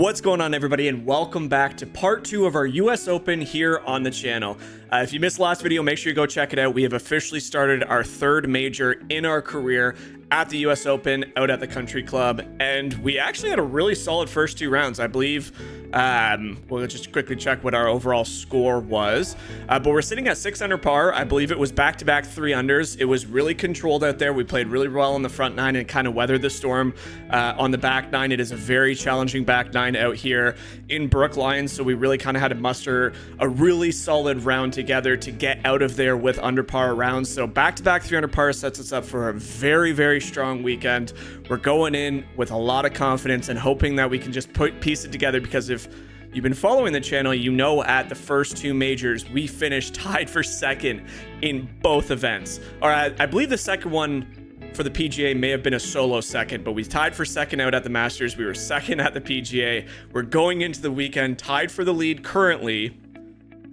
What's going on, everybody, and welcome back to part 2 of our US Open here on the channel. If you missed the last video, make sure you go check it out. We have officially started our 3rd major in our career at the US Open out at the Country Club, and we actually had a really solid first 2 rounds. I believe we'll just quickly check what our overall score was, but we're sitting at 6 under par. I believe it was back-to-back 3-unders. It was really controlled out there. We played really well on the front 9 and kind of weathered the storm on the back 9. It is a very challenging back 9 out here in Brookline, so we really kind of had to muster a really solid round together to get out of there with under par rounds. So back-to-back 3 under par sets us up for a very, very strong weekend. We're going in with a lot of confidence and hoping that we can just piece it together, because if you've been following the channel, you know at the first 2 majors, we finished tied for 2nd in both events. Or I believe the second one for the PGA may have been a solo 2nd, but we tied for 2nd out at the Masters. We were 2nd at the PGA. We're going into the weekend tied for the lead currently.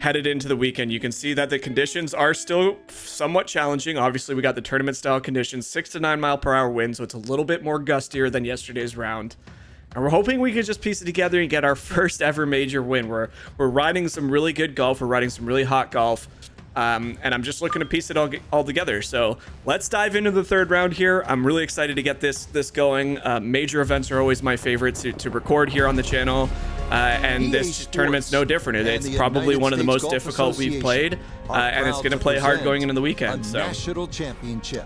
Headed into the weekend, you can see that the conditions are still somewhat challenging. Obviously, we got the tournament style conditions, 6 to 9 mile per hour wind, so it's a little bit more gustier than yesterday's round. And we're hoping we can just piece it together and get our first ever major win. We're riding some really good golf. We're riding some really hot golf. And I'm just looking to piece it all together. So let's dive into the 3rd round here. I'm really excited to get this going. Major events are always my favorite to record here on the channel. And this tournament's no different. It's probably one of the most difficult we've played, and it's going to play hard going into the weekend. So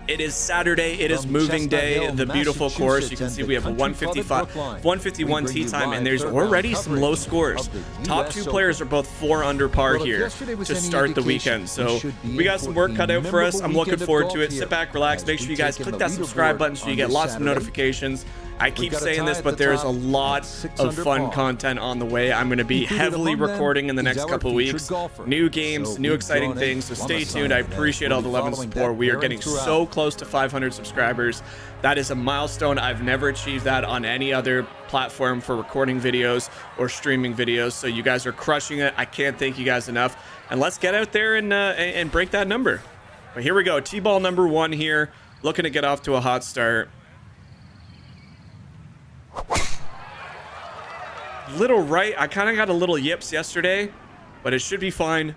it is Saturday. It is moving day. The beautiful course. You can see we have a 151 tee time, and there's already some low scores. Top 2 players are both 4 under par here to start the weekend. So we got some work cut out for us. I'm looking forward to it. Sit back, relax. Make sure you guys click that subscribe button so you get lots of notifications. I keep saying this, but there's a lot of fun content on the way. I'm going to be heavily recording in the next couple of weeks. New games, new exciting things, so stay tuned. I appreciate all the love and support. We are getting so close to 500 subscribers. That is a milestone. I've never achieved that on any other platform for recording videos or streaming videos, so you guys are crushing it. I can't thank you guys enough. And let's get out there and break that number. But here we go. T-ball number 1 here. Looking to get off to a hot start. Little right. I kind of got a little yips yesterday, but it should be fine.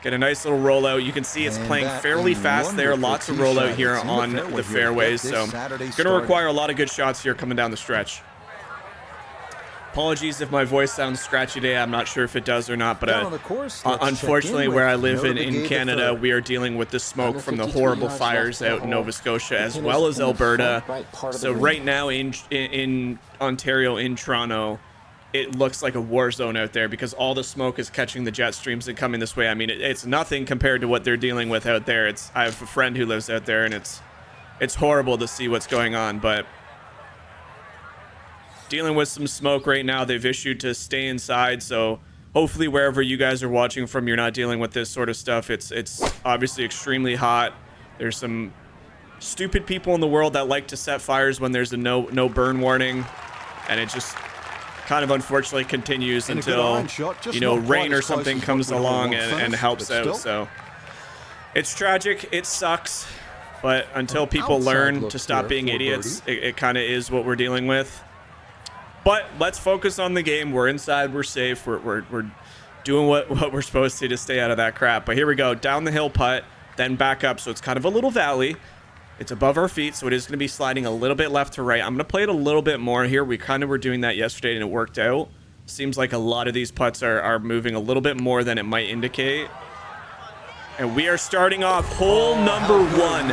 Get a nice little rollout. You can see it's playing fairly fast there. Lots of rollout here on the fairways, so going to require a lot of good shots here coming down the stretch. Apologies if my voice sounds scratchy today. I'm not sure if it does or not, but unfortunately where I live in Canada, we are dealing with the smoke from the horrible fires out in Nova Scotia as well as Alberta. So right now in Ontario, in Toronto, it looks like a war zone out there because all the smoke is catching the jet streams and coming this way. I mean, it's nothing compared to what they're dealing with out there. I have a friend who lives out there, and it's horrible to see what's going on, but dealing with some smoke right now. They've issued to stay inside, so hopefully wherever you guys are watching from, you're not dealing with this sort of stuff. It's obviously extremely hot. There's some stupid people in the world that like to set fires when there's a no burn warning, and it just kind of unfortunately continues until, you know, rain or something comes along and helps out. So it's tragic. It sucks. But until people learn to stop being idiots, it kind of is what we're dealing with. But let's focus on the game. We're inside. We're safe. We're doing what we're supposed to stay out of that crap. But here we go. Down the hill putt, then back up. So it's kind of a little valley. It's above our feet, so it is going to be sliding a little bit left to right. I'm going to play it a little bit more here. We kind of were doing that yesterday, and it worked out. Seems like a lot of these putts are moving a little bit more than it might indicate. And we are starting off hole number 1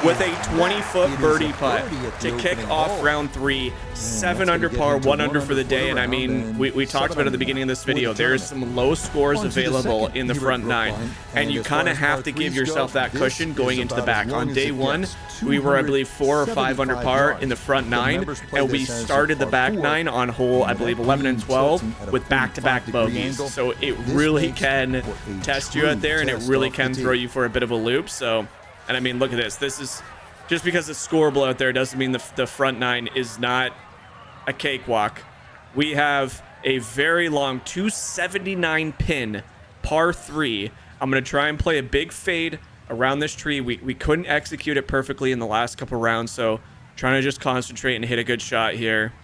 with a 20-foot birdie putt to kick off round 3. 7 under par, 1 under for the day. And I mean, we talked about at the beginning of this video, there's some low scores available in the front 9. And you kind of have to give yourself that cushion going into the back. On day 1, we were, I believe, 4 or 5 under par in the front 9. And we started the back 9 on hole, I believe, 11 and 12 with back-to-back bogeys. So it really can test you out there, and it really can throw you for a bit of a loop. So, and I mean, look at this. This is just because it's scoreable out there doesn't mean the front 9 is not a cakewalk. We have a very long 279 pin par 3. I'm going to try and play a big fade around this tree. We couldn't execute it perfectly in the last couple rounds, so trying to just concentrate and hit a good shot here.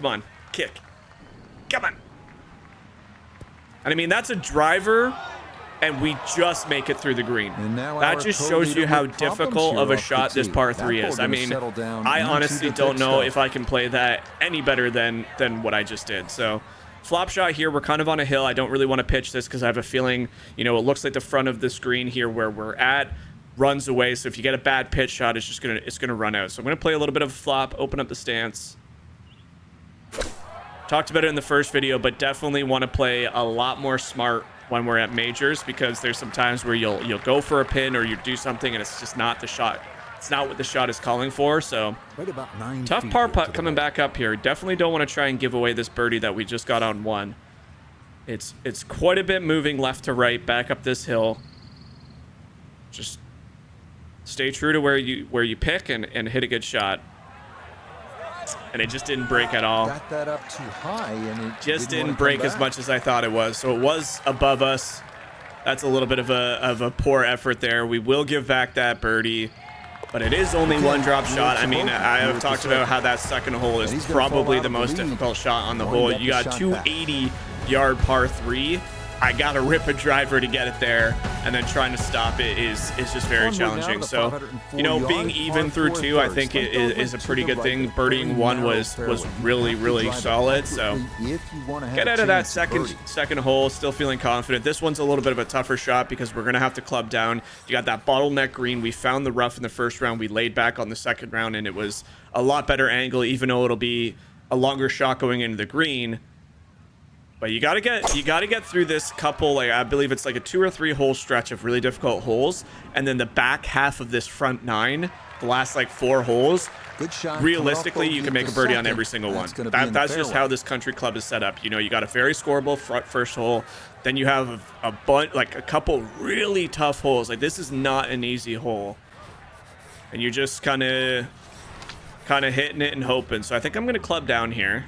Come on. Kick. Come on. And I mean, that's a driver, and we just make it through the green. That just shows you how difficult of a shot this par 3 is. I mean, I honestly don't know if I can play that any better than what I just did. So, flop shot here. We're kind of on a hill. I don't really want to pitch this because I have a feeling, you know, it looks like the front of the screen here where we're at runs away. So if you get a bad pitch shot, it's gonna run out. So I'm gonna play a little bit of a flop, open up the stance. Talked about it in the first video, but definitely want to play a lot more smart when we're at majors, because there's some times where you'll go for a pin or you do something and it's just not the shot. It's not what the shot is calling for. So tough par putt coming back up here. Definitely don't want to try and give away this birdie that we just got on one. It's quite a bit moving left to right back up this hill. Just stay true to where you pick and hit a good shot. And it just didn't break at all. Got that up too high, and it just didn't break as much as I thought it was. So it was above us. That's a little bit of a poor effort there. We will give back that birdie, but it is only one drop shot. I mean, I have talked about how that second hole is probably the most difficult shot on the hole. You got 280-yard par 3. I got to rip a driver to get it there, and then trying to stop it is just very challenging. So, you know, being even through 2, I think it is a pretty good thing. Birdieing 1 was really solid. So, get out of that second hole, still feeling confident. This one's a little bit of a tougher shot because we're going to have to club down. You got that bottleneck green. We found the rough in the first round. We laid back on the second round, and it was a lot better angle, even though it'll be a longer shot going into the green. But you gotta get through this couple, like I believe it's like a 2 or 3 hole stretch of really difficult holes, and then the back half of this front 9, the last like 4 holes. Good shot. Realistically, you can make a birdie on every single one. That's just how this country club is set up. You know, you got a very scoreable first hole, then you have a bunch, like a couple really tough holes. Like this is not an easy hole, and you're just kind of hitting it and hoping. So I think I'm gonna club down here.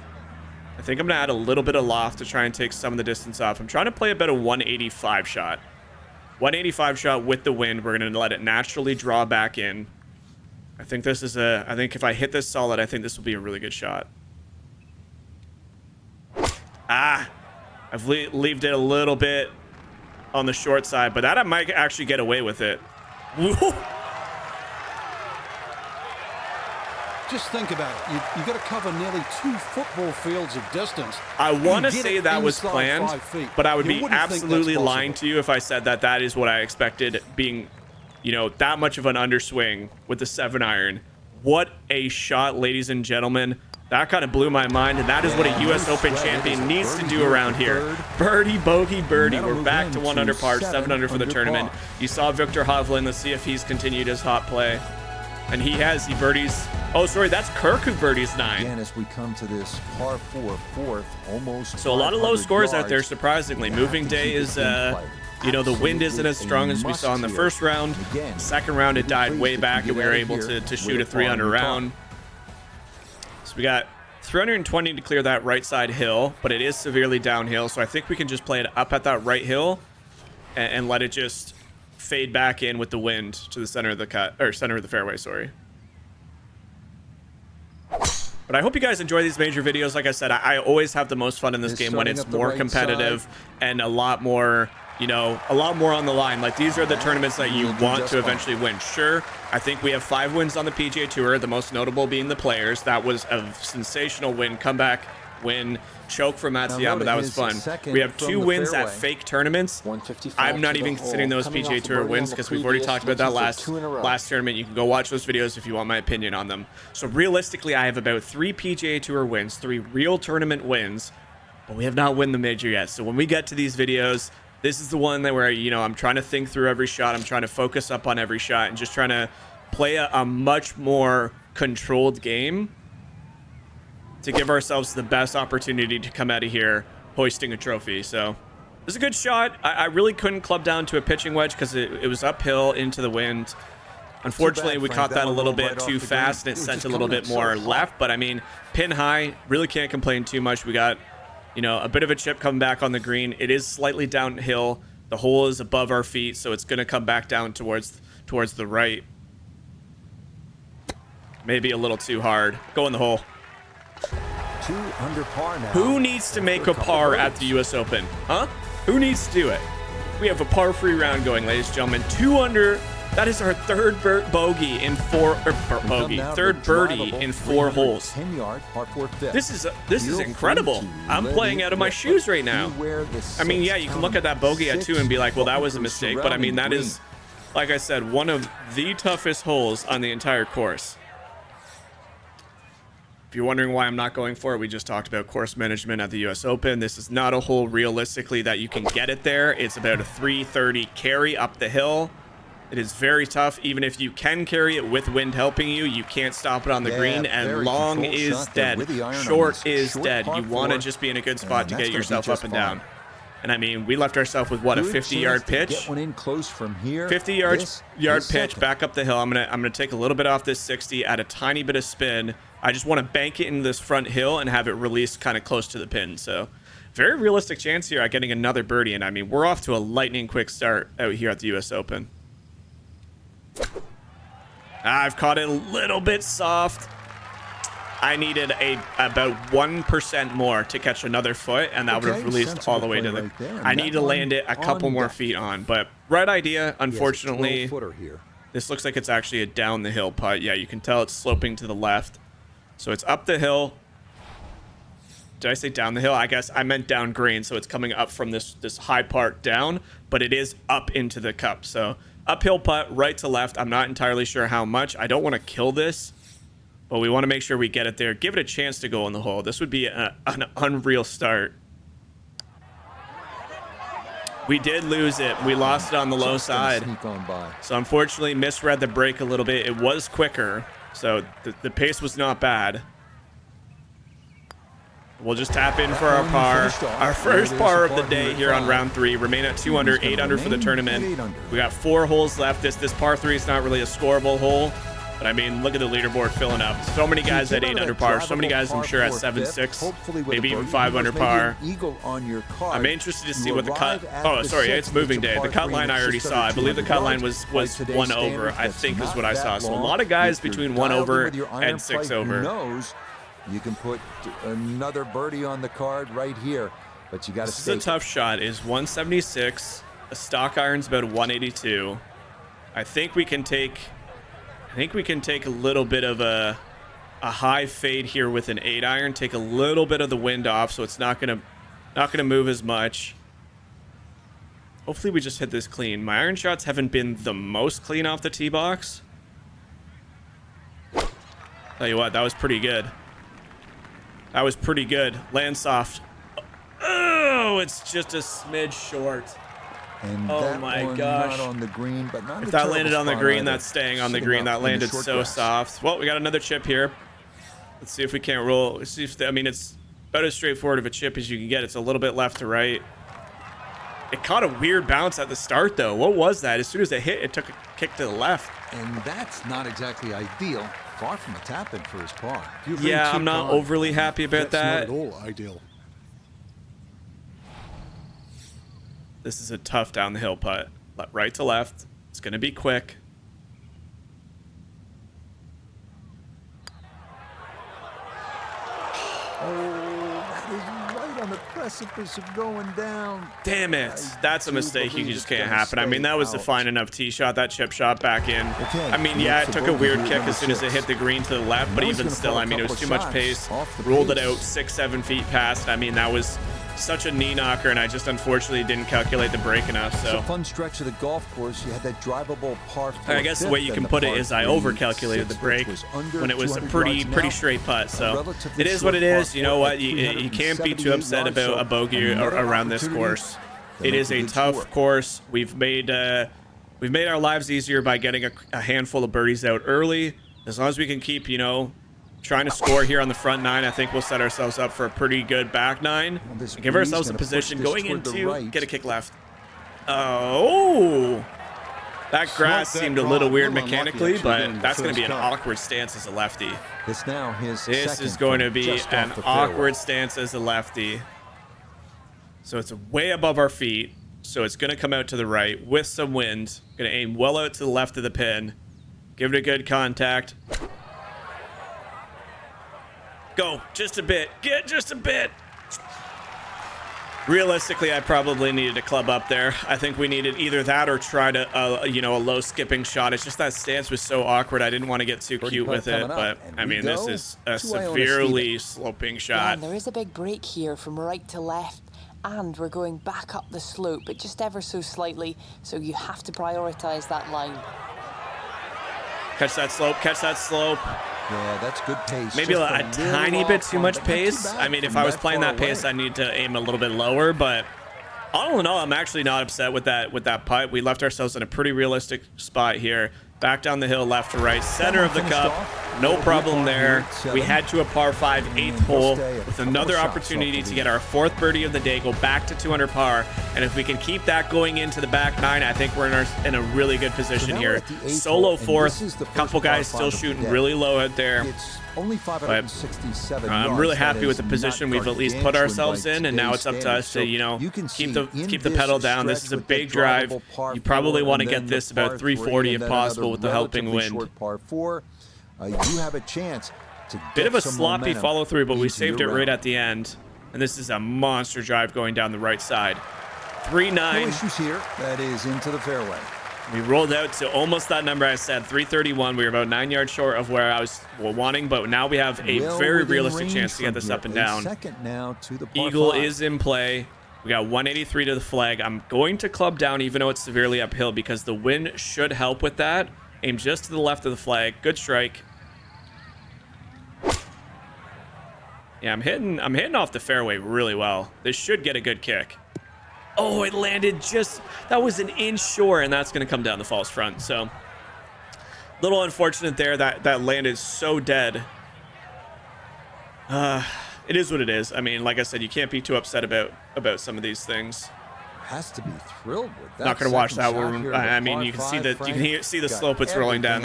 I think I'm going to add a little bit of loft to try and take some of the distance off. I'm trying to play about a 185 shot. 185 shot with the wind. We're going to let it naturally draw back in. I think this is I think if I hit this solid, I think this will be a really good shot. I've leaved it a little bit on the short side, but that I might actually get away with it. Just think about it. You got to cover nearly 2 football fields of distance. I want to say that was planned, but I would be absolutely lying to you if I said that is what I expected, being, you know, that much of an underswing with the 7-iron. What a shot, ladies and gentlemen. That kind of blew my mind, and that is what a U.S. Open champion needs to do around here. Birdie, bogey, birdie. We're back to 1 under par, 7 under for the tournament. You saw Victor Hovland. Let's see if he's continued his hot play. And he has. He birdies. Oh, sorry, that's Kirk who birdies 9. Again, as we come to this par 4 fourth, almost. So a lot of low scores out there, surprisingly. Moving day is, you know, the wind isn't as strong as we saw in the first round. Second round, it died way back, and we were able to shoot a 300 round. So we got 320 to clear that right side hill, but it is severely downhill. So I think we can just play it up at that right hill and let it just fade back in with the wind to the center of the cut, or center of the fairway, sorry. But I hope you guys enjoy these major videos. Like I said, I always have the most fun in this game when it's more competitive and a lot more, you know, a lot more on the line. Like these are the tournaments that you want to eventually win. Sure, I think we have 5 wins on the PGA Tour, the most notable being the Players. That was a sensational win, comeback win, choke from Matsuyama. That was fun. We have 2 wins at fake tournaments. I'm not even considering those PGA Tour wins because we've already talked about that last tournament. You can go watch those videos if you want my opinion on them. So realistically, I have about 3 PGA Tour wins, 3 real tournament wins, but we have not won the major yet. So when we get to these videos, this is the one that where, you know, I'm trying to think through every shot. I'm trying to focus up on every shot and just trying to play a much more controlled game to give ourselves the best opportunity to come out of here hoisting a trophy. So it was a good shot. I really couldn't club down to a pitching wedge because it was uphill into the wind. Unfortunately, we caught that a little bit too fast and it sent a little bit more left. But I mean, pin high, really can't complain too much. We got, you know, a bit of a chip coming back on the green. It is slightly downhill. The hole is above our feet, so it's going to come back down towards the right. Maybe a little too hard. Go in the hole. 2 under par now. Who needs to make a par at the US Open? Huh? Who needs to do it? We have a par free round going, ladies and gentlemen. 2 under. That is our third bogey in third birdie in 4 holes. 10-yard par 4 fifth. This is incredible. I'm playing out of my shoes right now. I mean, yeah, you can look at that bogey at 2 and be like, well, that was a mistake. But I mean, that is, like I said, one of the toughest holes on the entire course. If you're wondering why I'm not going for it, we just talked about course management at the US Open. This is not a hole realistically that you can get it there. It's about a 330 carry up the hill. It is very tough. Even if you can carry it with wind helping you, you can't stop it on the green, and long is dead. Short is dead. You want to just be in a good spot to get yourself up and down. And I mean, we left ourselves with what, a 50-yard pitch? Get one in close from here. 50-yard pitch back up the hill. I'm gonna take a little bit off this 60, add a tiny bit of spin. I just want to bank it into this front hill and have it released kind of close to the pin. So very realistic chance here at getting another birdie. And I mean, we're off to a lightning quick start out here at the US Open. I've caught it a little bit soft. I needed about 1% more to catch another foot, and that would have released all the way to the... I need to land it a couple more feet on, but right idea. Unfortunately, this looks like it's actually a down the hill putt. Yeah, you can tell it's sloping to the left. So it's up the hill. Did I say down the hill? I guess I meant down green, so it's coming up from this high part down, but it is up into the cup. So uphill putt, right to left. I'm not entirely sure how much. I don't want to kill this, but we want to make sure we get it there. Give it a chance to go in the hole. This would be an unreal start. We did lose it. We lost it on the low side. So unfortunately, misread the break a little bit. It was quicker, so the pace was not bad. We'll just tap in for our par. Our first par of the day here on round 3. Remain at 2 under, 8 under for the tournament. We got 4 holes left. This par 3 is not really a scoreable hole. But I mean, look at the leaderboard filling up. So many guys at 8 under par. So many guys, I'm sure, at 7-6. Maybe even 5 under par. I'm interested to see what the cut... Oh, sorry, it's moving day. The cut line I already saw. I believe the cut line was 1 over, I think is what I saw. So a lot of guys between 1 over and 6 over. You can put another birdie on the card right here, but you got to. This is a tough shot. Is 176. A stock iron's about 182. I think we can take a little bit of a high fade here with an 8 iron. Take a little bit of the wind off, so it's not gonna move as much. Hopefully, we just hit this clean. My iron shots haven't been the most clean off the tee box. Tell you what, that was pretty good. That was pretty good. Land soft. Oh, it's just a smidge short. And oh my gosh. Not on the green, but not if that landed on the green, that's staying on the green. That landed so soft. Well, we got another chip here. Let's see if we can't roll. Let's see if I mean, it's about as straightforward of a chip as you can get. It's a little bit left to right. It caught a weird bounce at the start, though. What was that? As soon as it hit, it took a kick to the left. And that's not exactly ideal. Far from a tap-in for his par. Yeah, I'm not overly happy about that. That's not at all ideal. This is a tough down the hill putt. Right to left. It's going to be quick. On the precipice of going down. Damn it. That's a mistake you just can't happen. I mean, that was a fine enough tee shot. That chip shot back in. I mean, yeah, it took a weird kick as soon as it hit the green to the left, but even still, I mean, it was too much pace. Rolled it out 6-7 feet past. I mean, that was such a knee knocker, and I just unfortunately didn't calculate the break enough. So it's a fun stretch of the golf course. You had that drivable par 4. I guess the way you can put it is I overcalculated the break when it was a pretty straight putt. So it is what it is. You know what? You can't be too upset about a bogey around this course. It is a tough course. We've made our lives easier by getting a handful of birdies out early. As long as we can keep, you know, trying to score here on the front 9, I think we'll set ourselves up for a pretty good back 9. And give ourselves a position going into get a kick left. Oh, that grass seemed a little weird mechanically, but that's going to be an awkward stance as a lefty. This is going to be an awkward stance as a lefty. So it's way above our feet. So it's going to come out to the right with some wind. Going to aim well out to the left of the pin. Give it a good contact. Go. Just a bit. Get just a bit. Realistically, I probably needed a club up there. I think we needed either that or try to, you know, a low skipping shot. It's just that stance was so awkward. I didn't want to get too cute with it, but I mean, this is a severely sloping shot. There is a big break here from right to left, and we're going back up the slope, but just ever so slightly, so you have to prioritize that line. Catch that slope, catch that slope. Yeah, that's good pace. Maybe a tiny bit too much pace. I mean, if I was playing that pace, I need to aim a little bit lower, but all in all, I'm actually not upset with that putt. We left ourselves in a pretty realistic spot here. Back down the hill, left to right, center of the cup. No problem there. We head to a par 5 8th hole with another opportunity to get our 4th birdie of the day, go back to 2 under par. And if we can keep that going into the back 9, I think we're in a really good position here. Solo 4th, couple guys still shooting really low out there. Only 567 I'm really happy with the position we've at least put ourselves in, and now it's up to us to, you know, keep the pedal down. This is a big drive. You probably want to get this about 340 if possible with the helping wind. You have a chance to bit of a sloppy follow through, but we saved it right at the end. And this is a monster drive going down the right side. 3-9. No issues here. That is into the fairway. We rolled out to almost that number I said, 331. We were about 9 yards short of where I was wanting, but now we have a very realistic chance to get this up and down. Eagle is in play. We got 183 to the flag. I'm going to club down even though it's severely uphill because the wind should help with that. Aim just to the left of the flag. Good strike. Yeah, I'm hitting off the fairway really well. This should get a good kick. Oh, it landed just, that was an inch short, and that's going to come down the false front. So, little unfortunate there. That landed so dead. It is what it is. I mean, like I said, you can't be too upset about some of these things. Has to be thrilled with that. Not going to watch that one. I mean, you can see that see the slope it's rolling down.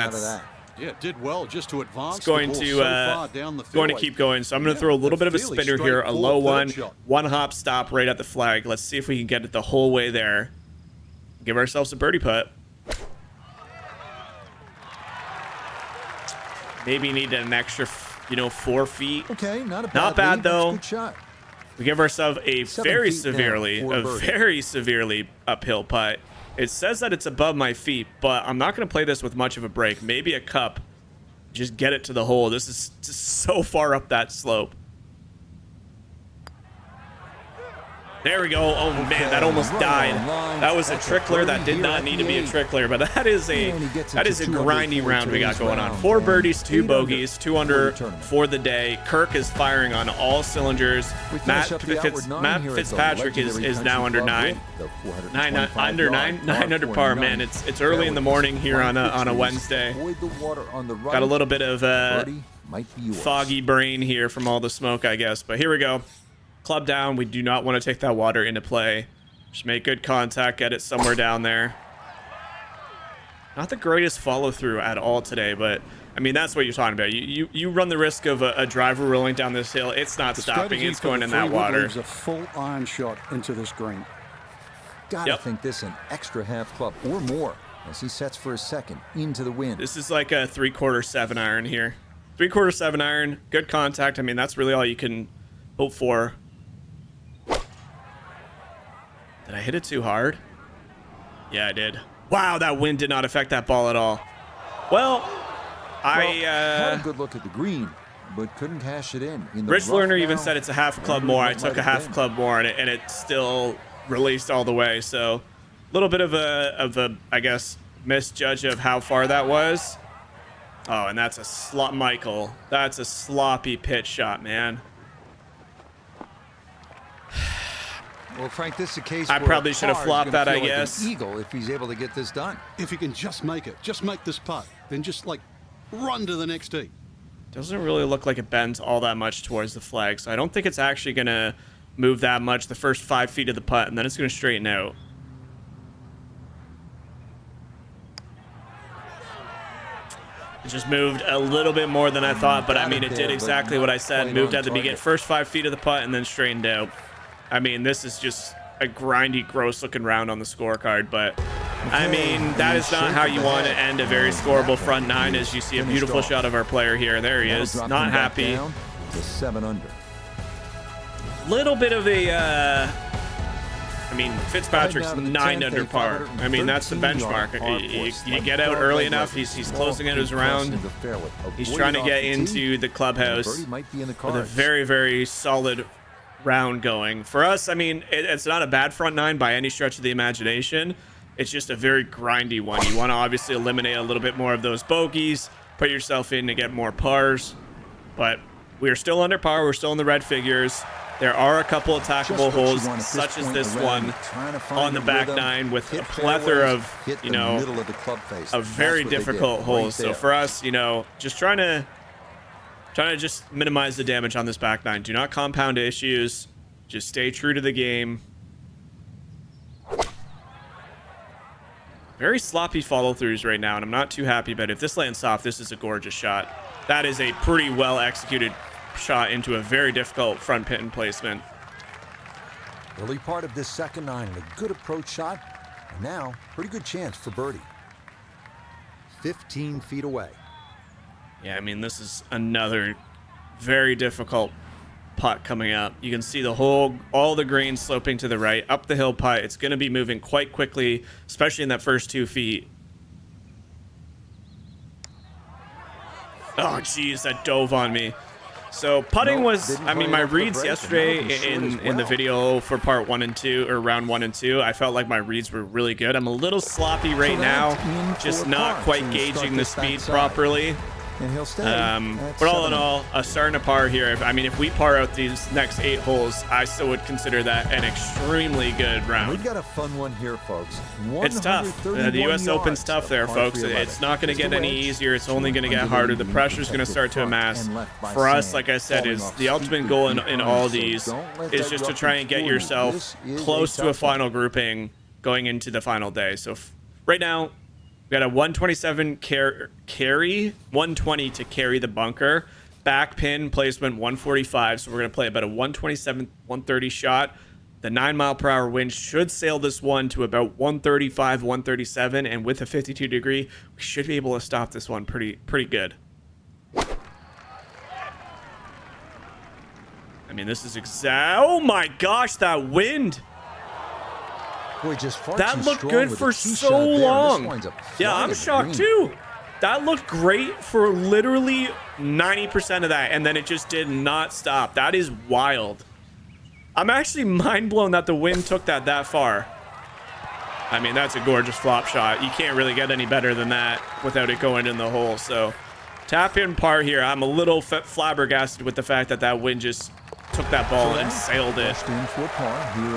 Yeah, it did well just to advance. It's going to keep going. So I'm going to throw a little bit of a spinner here, a low one hop stop right at the flag. Let's see if we can get it the whole way there. Give ourselves a birdie putt. Maybe need an extra, 4 feet. Okay, not bad though. Good shot. We give ourselves a very severely uphill putt. It says that it's above my feet, but I'm not going to play this with much of a break. Maybe a cup. Just get it to the hole. This is just so far up that slope. There we go. Oh, man, that almost died. That was a trickler. That did not need to be a trickler, but that is a grindy round we got going on. 4 birdies, 2 bogeys, 2 under for the day. Kirk is firing on all cylinders. Matt Fitzpatrick is now under 9. 9 under par, man. It's early in the morning here on a Wednesday. Got a little bit of foggy brain here from all the smoke, I guess, but here we go. Club down. We do not want to take that water into play. Just make good contact, get it somewhere down there. Not the greatest follow through at all today, but I mean, that's what you're talking about. You run the risk of a driver rolling down this hill. It's not stopping. It's going in that water. A full iron shot into this green. Gotta think this an extra half club or more as he sets for a second into the wind. This is like a 3/4 7 iron here. 3/4 7 iron. Good contact. I mean, that's really all you can hope for. Did I hit it too hard? Yeah, I did. Wow, that wind did not affect that ball at all. Well, I had a good look at the green, but couldn't cash it in. Rich Lerner even said it's a half club more. I took a half club more, and it still released all the way. So, a little bit of a I guess misjudge of how far that was. Oh, and that's a Michael. That's a sloppy pitch shot, man. Well, Frank, this is a case I probably should have flopped that, I guess. Like eagle if he's able to get this done. If he can just make it, just make this putt, then just like run to the next tee. Doesn't really look like it bends all that much towards the flag, so I don't think it's actually going to move that much the first 5 feet of the putt, and then it's going to straighten out. It just moved a little bit more than I thought, but I mean, it did exactly what I said. Moved at the beginning, first 5 feet of the putt, and then straightened out. I mean, this is just a grindy, gross-looking round on the scorecard, but I mean, that is not how you want to end a very scoreable front 9, as you see a beautiful shot of our player here. There he is, not happy. to 7 under. Little bit of a, I mean, Fitzpatrick's 9 under par. I mean, that's the benchmark. You get out early enough, he's closing out his round. He's trying to get into the clubhouse with a very, very solid round going. For us, I mean, it's not a bad front nine by any stretch of the imagination. It's just a very grindy one. You want to obviously eliminate a little bit more of those bogeys, put yourself in to get more pars. But we're still under par. We're still in the red figures. There are a couple attackable holes, such as this one on the back nine with a plethora of, you know, of very difficult holes. So for us, you know, just trying to just minimize the damage on this back nine. Do not compound issues. Just stay true to the game. Very sloppy follow-throughs right now, and I'm not too happy, but if this lands soft, this is a gorgeous shot. That is a pretty well-executed shot into a very difficult front pin placement. Early part of this second nine and a good approach shot. And now, pretty good chance for birdie. 15 feet away. Yeah, I mean, this is another very difficult putt coming up. You can see the whole, all the green sloping to the right, up the hill putt. It's going to be moving quite quickly, especially in that first 2 feet. Oh, geez, that dove on me. So putting was, I mean, my reads yesterday in the video for part 1 and 2, or round 1 and 2, I felt like my reads were really good. I'm a little sloppy right now, just not quite gauging the speed properly. But all in all, starting to par here. I mean, if we par out these next 8 holes, I still would consider that an extremely good round. We've got a fun one here, folks. It's tough. The U.S. Open's tough there, folks. It's not going to get any easier. It's only going to get harder. The pressure's going to start to amass. For us, like I said, is the ultimate goal in all these is just to try and get yourself close to a final grouping going into the final day. So right now, we got a 127 carry, 120 to carry the bunker. Back pin placement 145, so we're going to play about a 127, 130 shot. The 9-mile-per-hour wind should sail this one to about 135, 137, and with a 52 degree, we should be able to stop this one pretty good. I mean, this is oh my gosh, that wind! Boy, just that looked good for so long. Yeah, I'm shocked too. That looked great for literally 90% of that, and then it just did not stop. That is wild. I'm actually mind blown that the wind took that far. I mean, that's a gorgeous flop shot. You can't really get any better than that without it going in the hole. So tap in par here. I'm a little flabbergasted with the fact that wind just took that ball and sailed it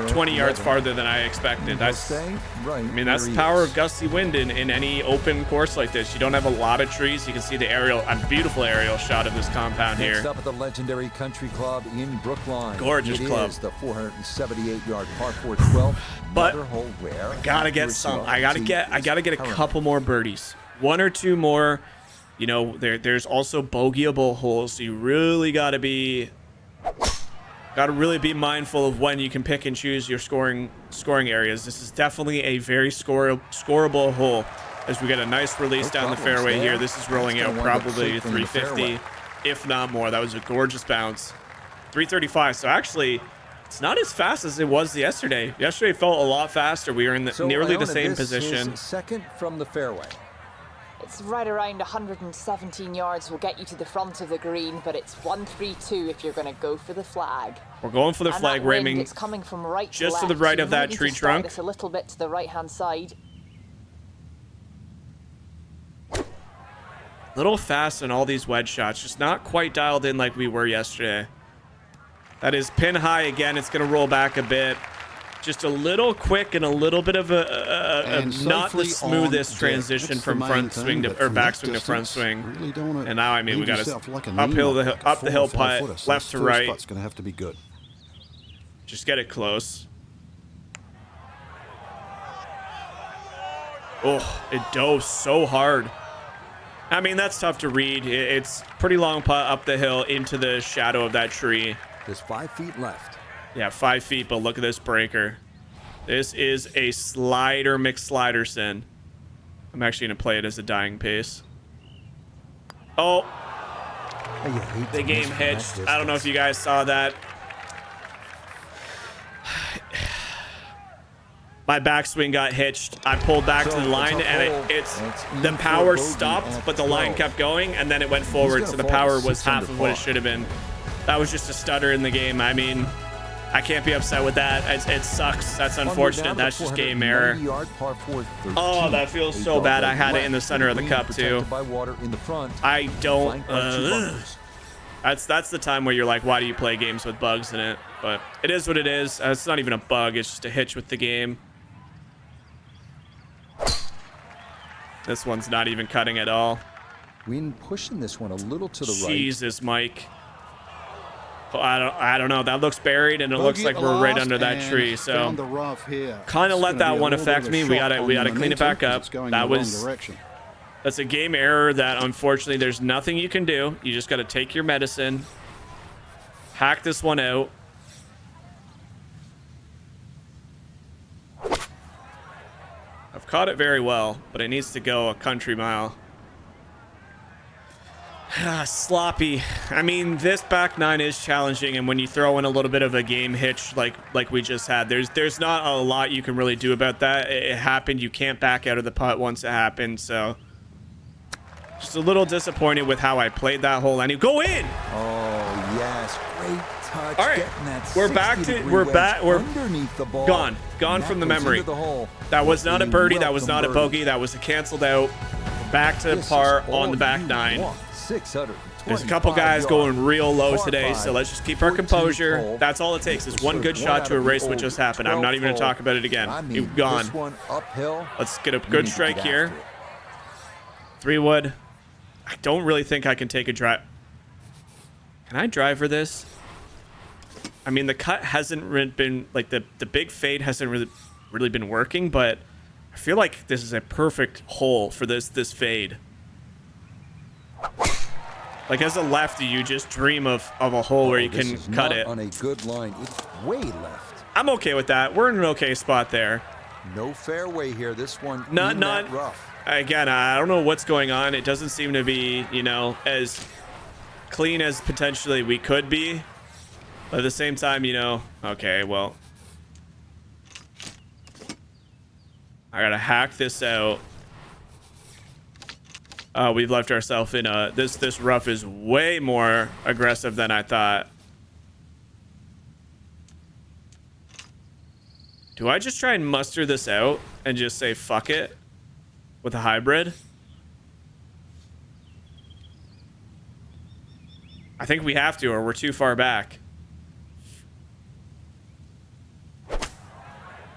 20 yards farther than I expected. That's, I mean, that's the power of gusty wind in any open course like this. You don't have a lot of trees. You can see the a beautiful aerial shot of this compound here. Next up at the legendary country club in Brookline. Gorgeous club. It is the 478-yard par 4 12. But I gotta get some. I gotta get a couple more birdies. 1 or 2 more. You know, there's also bogeyable holes. So you really gotta really be mindful of when you can pick and choose your scoring areas. This is definitely a very scoreable hole as we get a nice release down the fairway here. This is rolling out probably 350, if not more. That was a gorgeous bounce. 335. So actually, it's not as fast as it was yesterday. Yesterday felt a lot faster. We were in nearly the same position. Second from the fairway. It's right around 117 yards will get you to the front of the green, but it's 132 if you're going to go for the flag. We're going for the flag, Raymond. It's coming from right just to the right of that tree trunk. This a little bit to the right-hand side. Little fast in all these wedge shots, just not quite dialed in like we were yesterday. That is pin high again. It's going to roll back a bit. Just a little quick and a little bit of a not the smoothest transition from front swing to back swing to front swing. And now, I mean, we got a up the hill putt, left to right. It's going to have to be good. Just get it close. Oh, it dove so hard. I mean, that's tough to read. It's pretty long putt up the hill into the shadow of that tree. There's 5 feet left. Yeah, 5 feet, but look at this breaker. This is a slider McSliderson. I'm actually going to play it as a dying pace. Oh. The game hitched. I don't know if you guys saw that. My backswing got hitched. I pulled back to the line, and the power stopped, but the line kept going, and then it went forward, so the power was half of what it should have been. That was just a stutter in the game. I mean, I can't be upset with that. It sucks. That's unfortunate. That's just game error. Oh, that feels so bad. I had it in the center of the cup, too. I don't... That's the time where you're like, why do you play games with bugs in it? But it is what it is. It's not even a bug. It's just a hitch with the game. This one's not even cutting at all. Wind pushing this one a little to the right. Jesus, Mike. Oh, I don't know. That looks buried, and it looks like we're right under that tree. So kind of let that one affect me. We gotta clean it back up. That's a game error that unfortunately there's nothing you can do. You just gotta take your medicine, hack this one out. I've caught it very well, but it needs to go a country mile. Sloppy. I mean, this back nine is challenging, and when you throw in a little bit of a game hitch like we just had, there's not a lot you can really do about that. It happened. You can't back out of the putt once it happened, so just a little disappointed with how I played that hole. And you go in. Oh yes, great touch. All right, we're underneath the ball. Gone from the memory. That was not a birdie. That was not a bogey. That was a canceled out. Back to par on the back nine. There's a couple guys going real low today, so let's just keep our composure. That's all it takes is one good shot to erase what just happened. I'm not even going to talk about it again. You've gone. Let's get a good strike here. 3-wood. I don't really think I can take a drive. Can I drive for this? I mean, the cut hasn't been, like, the big fade hasn't really been working, but I feel like this is a perfect hole for this fade. Like, as a lefty, you just dream of a hole where you can cut it. On a good line. It's way left. I'm okay with that. We're in an okay spot there. No fairway here. This one not rough. Again, I don't know what's going on. It doesn't seem to be, you know, as clean as potentially we could be. But at the same time, you know, okay, well, I gotta hack this out. We've left ourselves in a... This rough is way more aggressive than I thought. Do I just try and muster this out and just say fuck it with a hybrid? I think we have to, or we're too far back.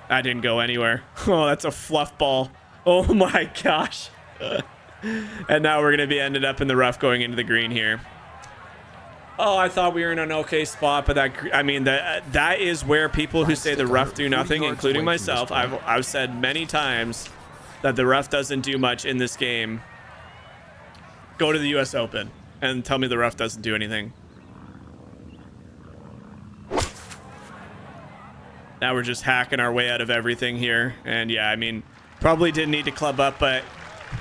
That didn't go anywhere. Oh, that's a fluff ball. Oh my gosh. And now we're going to be ended up in the rough going into the green here. Oh, I thought we were in an okay spot, but that is where people who say the rough do nothing, including myself, I've said many times that the rough doesn't do much in this game. Go to the US Open and tell me the rough doesn't do anything. Now we're just hacking our way out of everything here. And yeah, I mean, probably didn't need to club up, but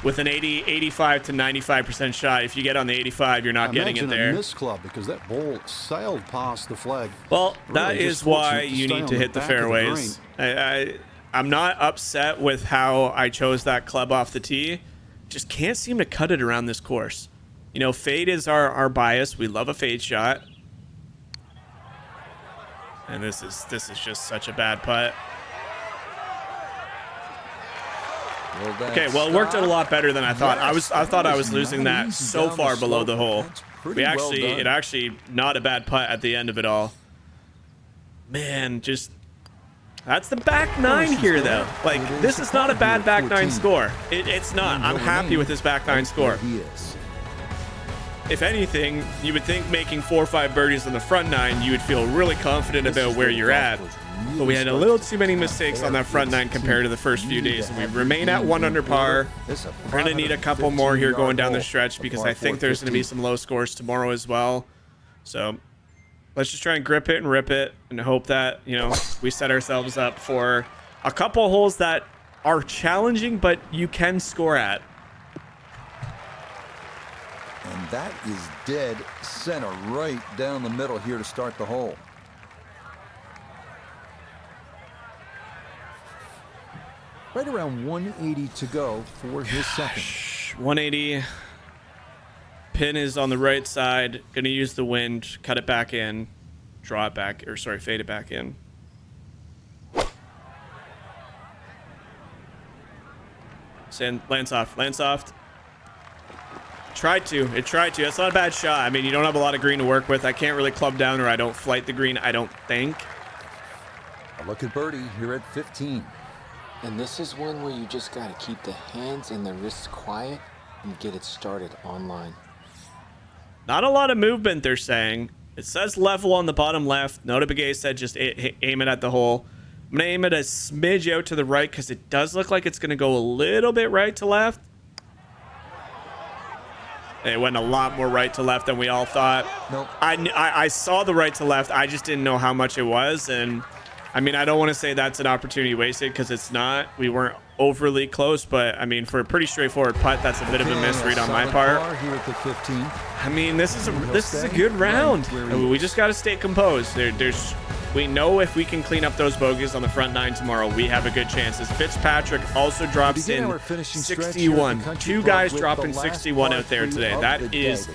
with an 85 to 95% shot, if you get on the 85, you're not getting it there. Imagine a miss club because that ball sailed past the flag. Well, that is why you need to hit the fairways. I'm not upset with how I chose that club off the tee. Just can't seem to cut it around this course. You know, fade is our bias. We love a fade shot. And this is just such a bad putt. Okay, well, it worked out a lot better than I thought. I thought I was losing that so far below the hole. It actually not a bad putt at the end of it all. Man, just that's the back nine here though. Like, this is not a bad back nine score. It's not. I'm happy with this back nine score. If anything, you would think making 4 or 5 birdies on the front nine, you would feel really confident about where you're at. But we had a little too many mistakes on that front nine compared to the first few days, and we remain at 1 under par. We're going to need a couple more here going down the stretch because I think there's going to be some low scores tomorrow as well. So let's just try and grip it and rip it and hope that, you know, we set ourselves up for a couple holes that are challenging, but you can score at. that is dead center right down the middle here to start the hole. Right around 180 to go for his second. 180. Pin is on the right side. Gonna use the wind, cut it back in, draw it back, or sorry, fade it back in. Sand, land soft, land soft. Tried to. It tried to. That's not a bad shot. I mean, you don't have a lot of green to work with. I can't really club down or I don't flight the green, I don't think. A look at birdie here at 15. And this is one where you just got to keep the hands and the wrists quiet and get it started online. Not a lot of movement, they're saying. It says level on the bottom left. Nota Begay said just aim it at the hole. I'm going to aim it a smidge out to the right because it does look like it's going to go a little bit right to left. It went a lot more right to left than we all thought. Nope. I saw the right to left. I just didn't know how much it was. And I mean, I don't want to say that's an opportunity wasted because it's not. We weren't overly close, but I mean, for a pretty straightforward putt, that's a bit of a misread on my part. Here at the 15. I mean, this is a good round. We just got to stay composed. We know if we can clean up those bogeys on the front nine tomorrow, we have a good chance. As Fitzpatrick also drops in 61. Two guys dropping 61 out there today. That is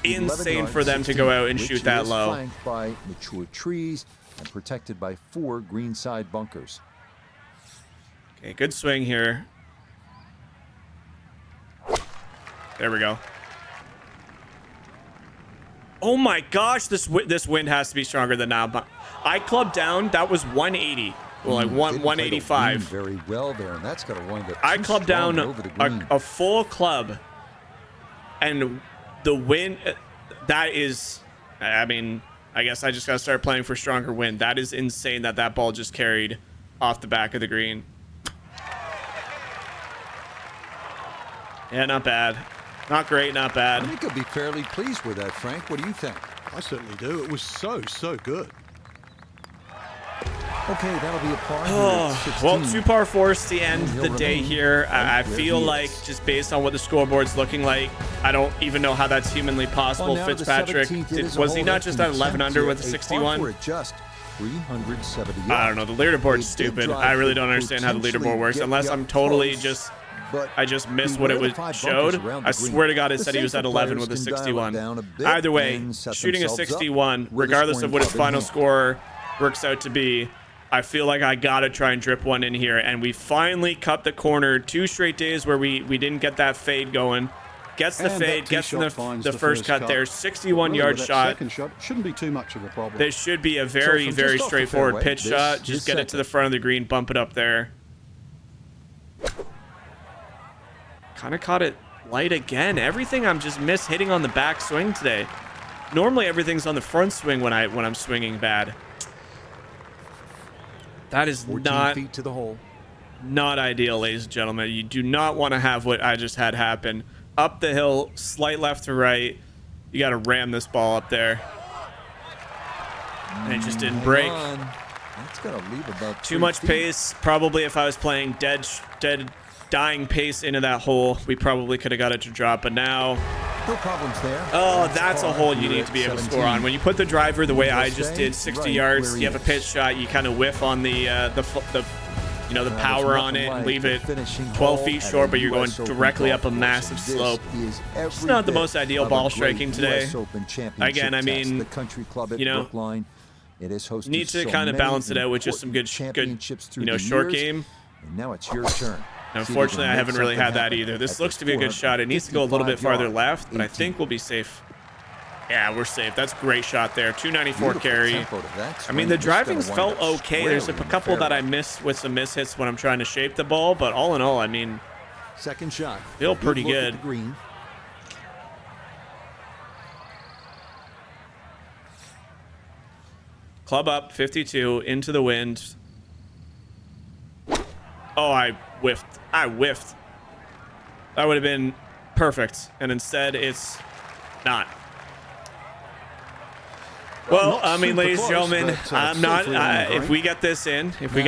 insane for them to go out and shoot that low. Flanked by mature trees and protected by 4 greenside bunkers. Okay, good swing here. There we go. Oh my gosh, this wind has to be stronger than now. I clubbed down. That was 180. Well, like 185. Very well there, and that's got to wind up. I clubbed down a full club, and the wind. That is, I mean, I guess I just gotta start playing for stronger wind. That is insane that that ball just carried off the back of the green. Yeah, not bad. Not great, not bad. I think I'll be fairly pleased with that, Frank. What do you think? I certainly do. It was so good. Okay, that'll be a par. Well, 2 par 4s to end the day here. I feel like just based on what the scoreboard's looking like, I don't even know how that's humanly possible. Well, Fitzpatrick, was he not just at 11 under with a 61? Just 370 yards. I don't know. The leaderboard's stupid. I really don't understand how the leaderboard works unless I'm totally just... I just missed what it showed. I swear to God it said he was at 11 with a 61. Either way, shooting a 61, regardless of what his final score works out to be, I feel like I gotta try and drip one in here. And we finally cut the corner. 2 straight days where we didn't get that fade going. Gets the fade, gets the first cut there. 61-yard shot. Second shot shouldn't be too much of a problem. This should be a very, very straightforward pitch shot. Just get it to the front of the green, bump it up there. Kind of caught it light again. Everything I'm just hitting on the back swing today. Normally everything's on the front swing when I'm swinging bad. That is 14 feet to the hole. Not ideal, ladies and gentlemen. You do not want to have what I just had happen. Up the hill, slight left to right. You got to ram this ball up there. And it just didn't break. That's gonna leave about too much pace. Probably if I was playing dying pace into that hole, we probably could have got it to drop, but now no problems there. Oh, that's a hole you need to be able to score on. When you put the driver the way I just did, 60 yards, you have a pitch shot, you kind of whiff on the power on it and leave it 12 feet short, but you're going directly up a massive slope. It's not the most ideal ball striking today. Again, I mean, you know, need to kind of balance it out with just some good short game. And now it's your turn. Unfortunately, I haven't really had that either. This looks to be a good shot. It needs to go a little bit farther left, but I think we'll be safe. Yeah, we're safe. That's a great shot there. 294 carry. I mean, the driving's felt okay. There's a couple that I missed with some mishits when I'm trying to shape the ball, but all in all, I mean, second shot. Feel pretty good. Club up, 52, into the wind. Oh, I whiffed. That would have been perfect, and instead it's not. Well, I mean, ladies and gentlemen, I'm not. If we get this in, I mean,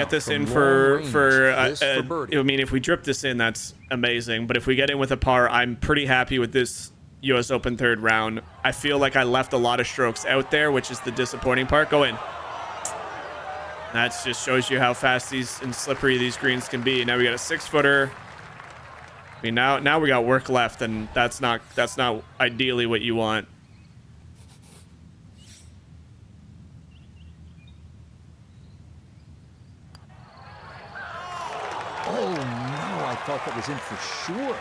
if we drip this in, that's amazing. But if we get in with a par, I'm pretty happy with this US Open third round. I feel like I left a lot of strokes out there, which is the disappointing part. Go in. That just shows you how fast these and slippery these greens can be. Now we got a 6-footer. I mean, now we got work left, and that's not ideally what you want. Oh, no, I thought that was in for sure.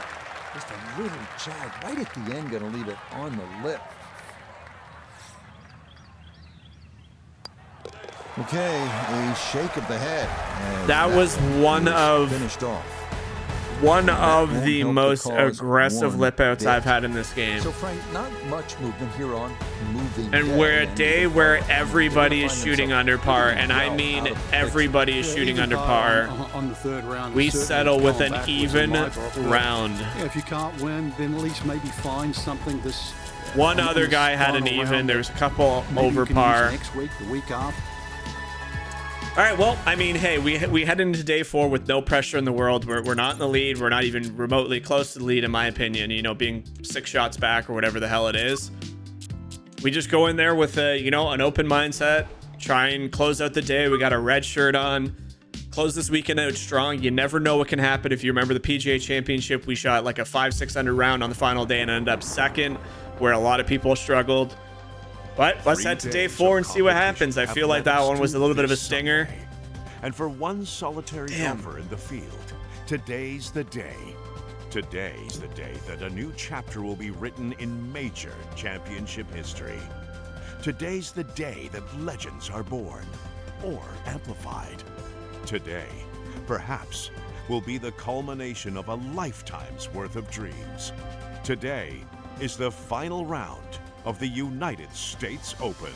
Just a little jag right at the end, going to leave it on the lip. Okay, a shake of the head. That was one of the Won't most help the cause aggressive one lip outs bit. I've had in this game. So, Frank, not much movement here on moving. And we're a day where everybody is shooting under par, and I mean everybody is shooting under par. On the third round, We certainly settle with gone an backwards in even my book. round. Yeah, if you can't win, then at least maybe find something this. One other guy had an final even. round There was a couple maybe over you can par. use next week, the week after. All right, well, I mean, hey, we head into day 4 with no pressure in the world. We're not in the lead. We're not even remotely close to the lead, in my opinion, you know, being 6 shots back or whatever the hell it is. We just go in there with a, you know, an open mindset, try and close out the day. We got a red shirt on, close this weekend out strong. You never know what can happen. If you remember the PGA Championship, we shot like a 5-6 under round on the final day and ended up second, where a lot of people struggled. But let's head to day 4 and see what happens. I feel like that one was a little bit of a stinger. And for one solitary golfer in the field, today's the day. Today's the day that a new chapter will be written in major championship history. Today's the day that legends are born or amplified. Today, perhaps, will be the culmination of a lifetime's worth of dreams. Today is the final round of the United States Open.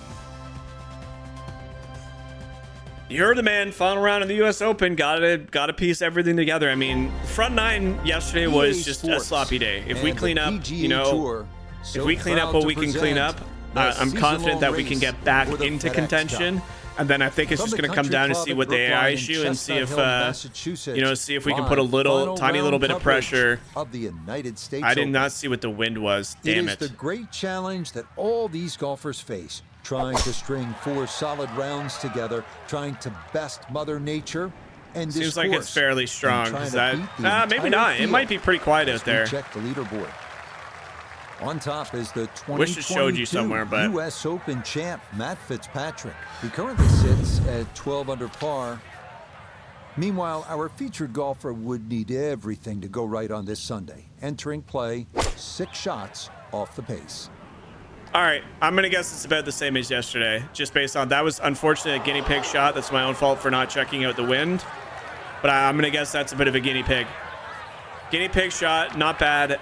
You heard the man. Final round of the U.S. Open. Got to piece everything together. I mean, front 9 yesterday was just a sloppy day. If we clean up, you know, if we clean up what we can clean up, I'm confident that we can get back into contention. And then I think it's just going to come down to see what the AI issue and see if, you know, see if we can put a tiny little bit of pressure. Of the United States I did Open. not see what the wind was. Damn it. It is the great challenge that all these golfers face, trying to string 4 solid rounds together, trying to best Mother Nature and this Seems like it's course, fairly and strong. trying Is to that? beat the Maybe entire not. It field might be pretty quiet out as we there. Check the leaderboard. On top is the Wish it showed you 2022 somewhere, but U.S. Open champ Matt Fitzpatrick. He currently sits at 12 under par. Meanwhile, our featured golfer would need everything to go right on this Sunday. Entering play, 6 shots off the pace. all right, I'm gonna guess it's about the same as yesterday, just based on that was unfortunately a guinea pig shot. That's my own fault for not checking out the wind, but I'm gonna guess that's a bit of a guinea pig. Guinea pig shot, not bad.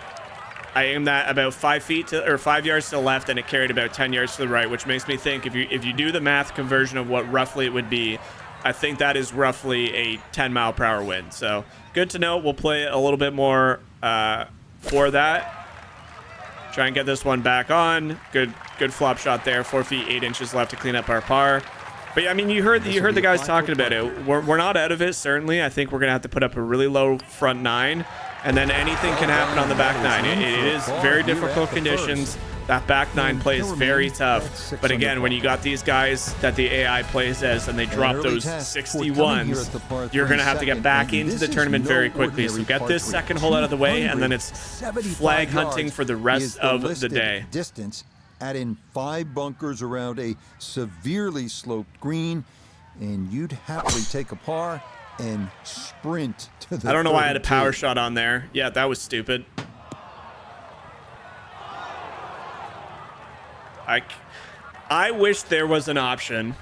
I aimed that about 5 yards to the left, and it carried about 10 yards to the right, which makes me think if you do the math conversion of what roughly it would be, I think that is roughly a 10-mile-per-hour wind. So good to know. We'll play a little bit more for that. Try and get this one back on. Good flop shot there. 4 feet 8 inches left to clean up our par. But yeah, I mean, you heard the guys talking about it. We're not out of it, certainly. I think we're gonna have to put up a really low front 9. And then anything can happen on the back 9. It is very difficult conditions. That back 9 plays very tough. But again, when you got these guys that the AI plays as and they drop those 61s, you're going to have to get back into the tournament very quickly. So get this second hole out of the way, and then it's flag hunting for the rest of the day. Distance, add in 5 bunkers around a severely sloped green, and you'd happily take a par and sprint to the I don't know why I had a 32. power shot on there. Yeah, that was stupid. I wish there was an option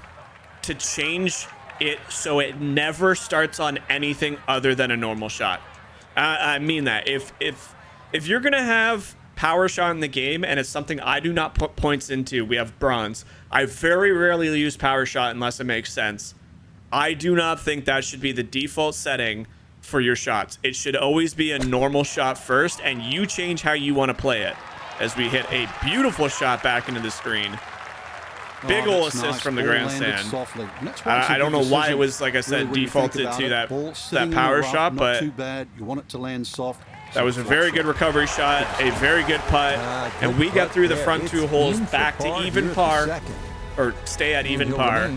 to change it so it never starts on anything other than a normal shot. I mean that. If you're going to have power shot in the game and it's something I do not put points into, we have bronze. I very rarely use power shot unless it makes sense. I do not think that should be the default setting for your shots. It should always be a normal shot first, and you change how you want to play it. As we hit a beautiful shot back into the screen. Big ol' assist from the grandstand. I don't know why it was, like I said, defaulted to that power shot, but too bad. You want it to land soft. That was a very good recovery shot, a very good putt, and we got through the front 2 holes back to even par, or stay at even par.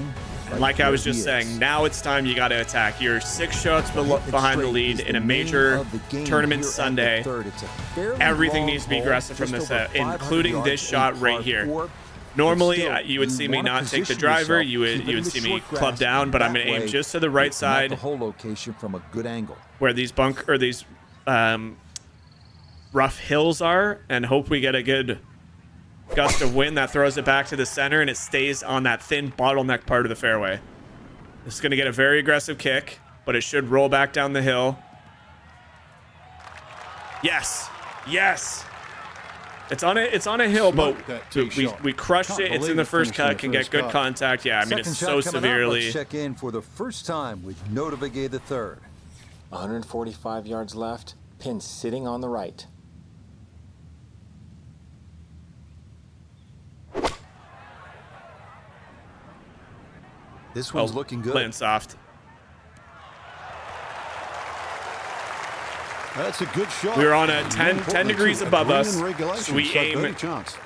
And like I was just saying, now it's time you got to attack. You're 6 shots behind the lead in a major tournament Sunday. Everything needs to be aggressive from this set, including this shot right here. Normally, you would see me not take the driver. You would see me club down, but I'm going to aim just to the right side, where these rough hills are, and hope we get a good gust of wind that throws it back to the center, and it stays on that thin bottleneck part of the fairway. This is going to get a very aggressive kick, but it should roll back down the hill. Yes, yes. It's on a hill, but we crushed it. It's in the first cut, can get good contact. Yeah, I mean, it's so severely. Check in for the first time with Notivigay the third. 145 yards left, pin sitting on the right. This one's looking good. Playing soft. That's a good shot. We were on a 10 degrees above us, so we aim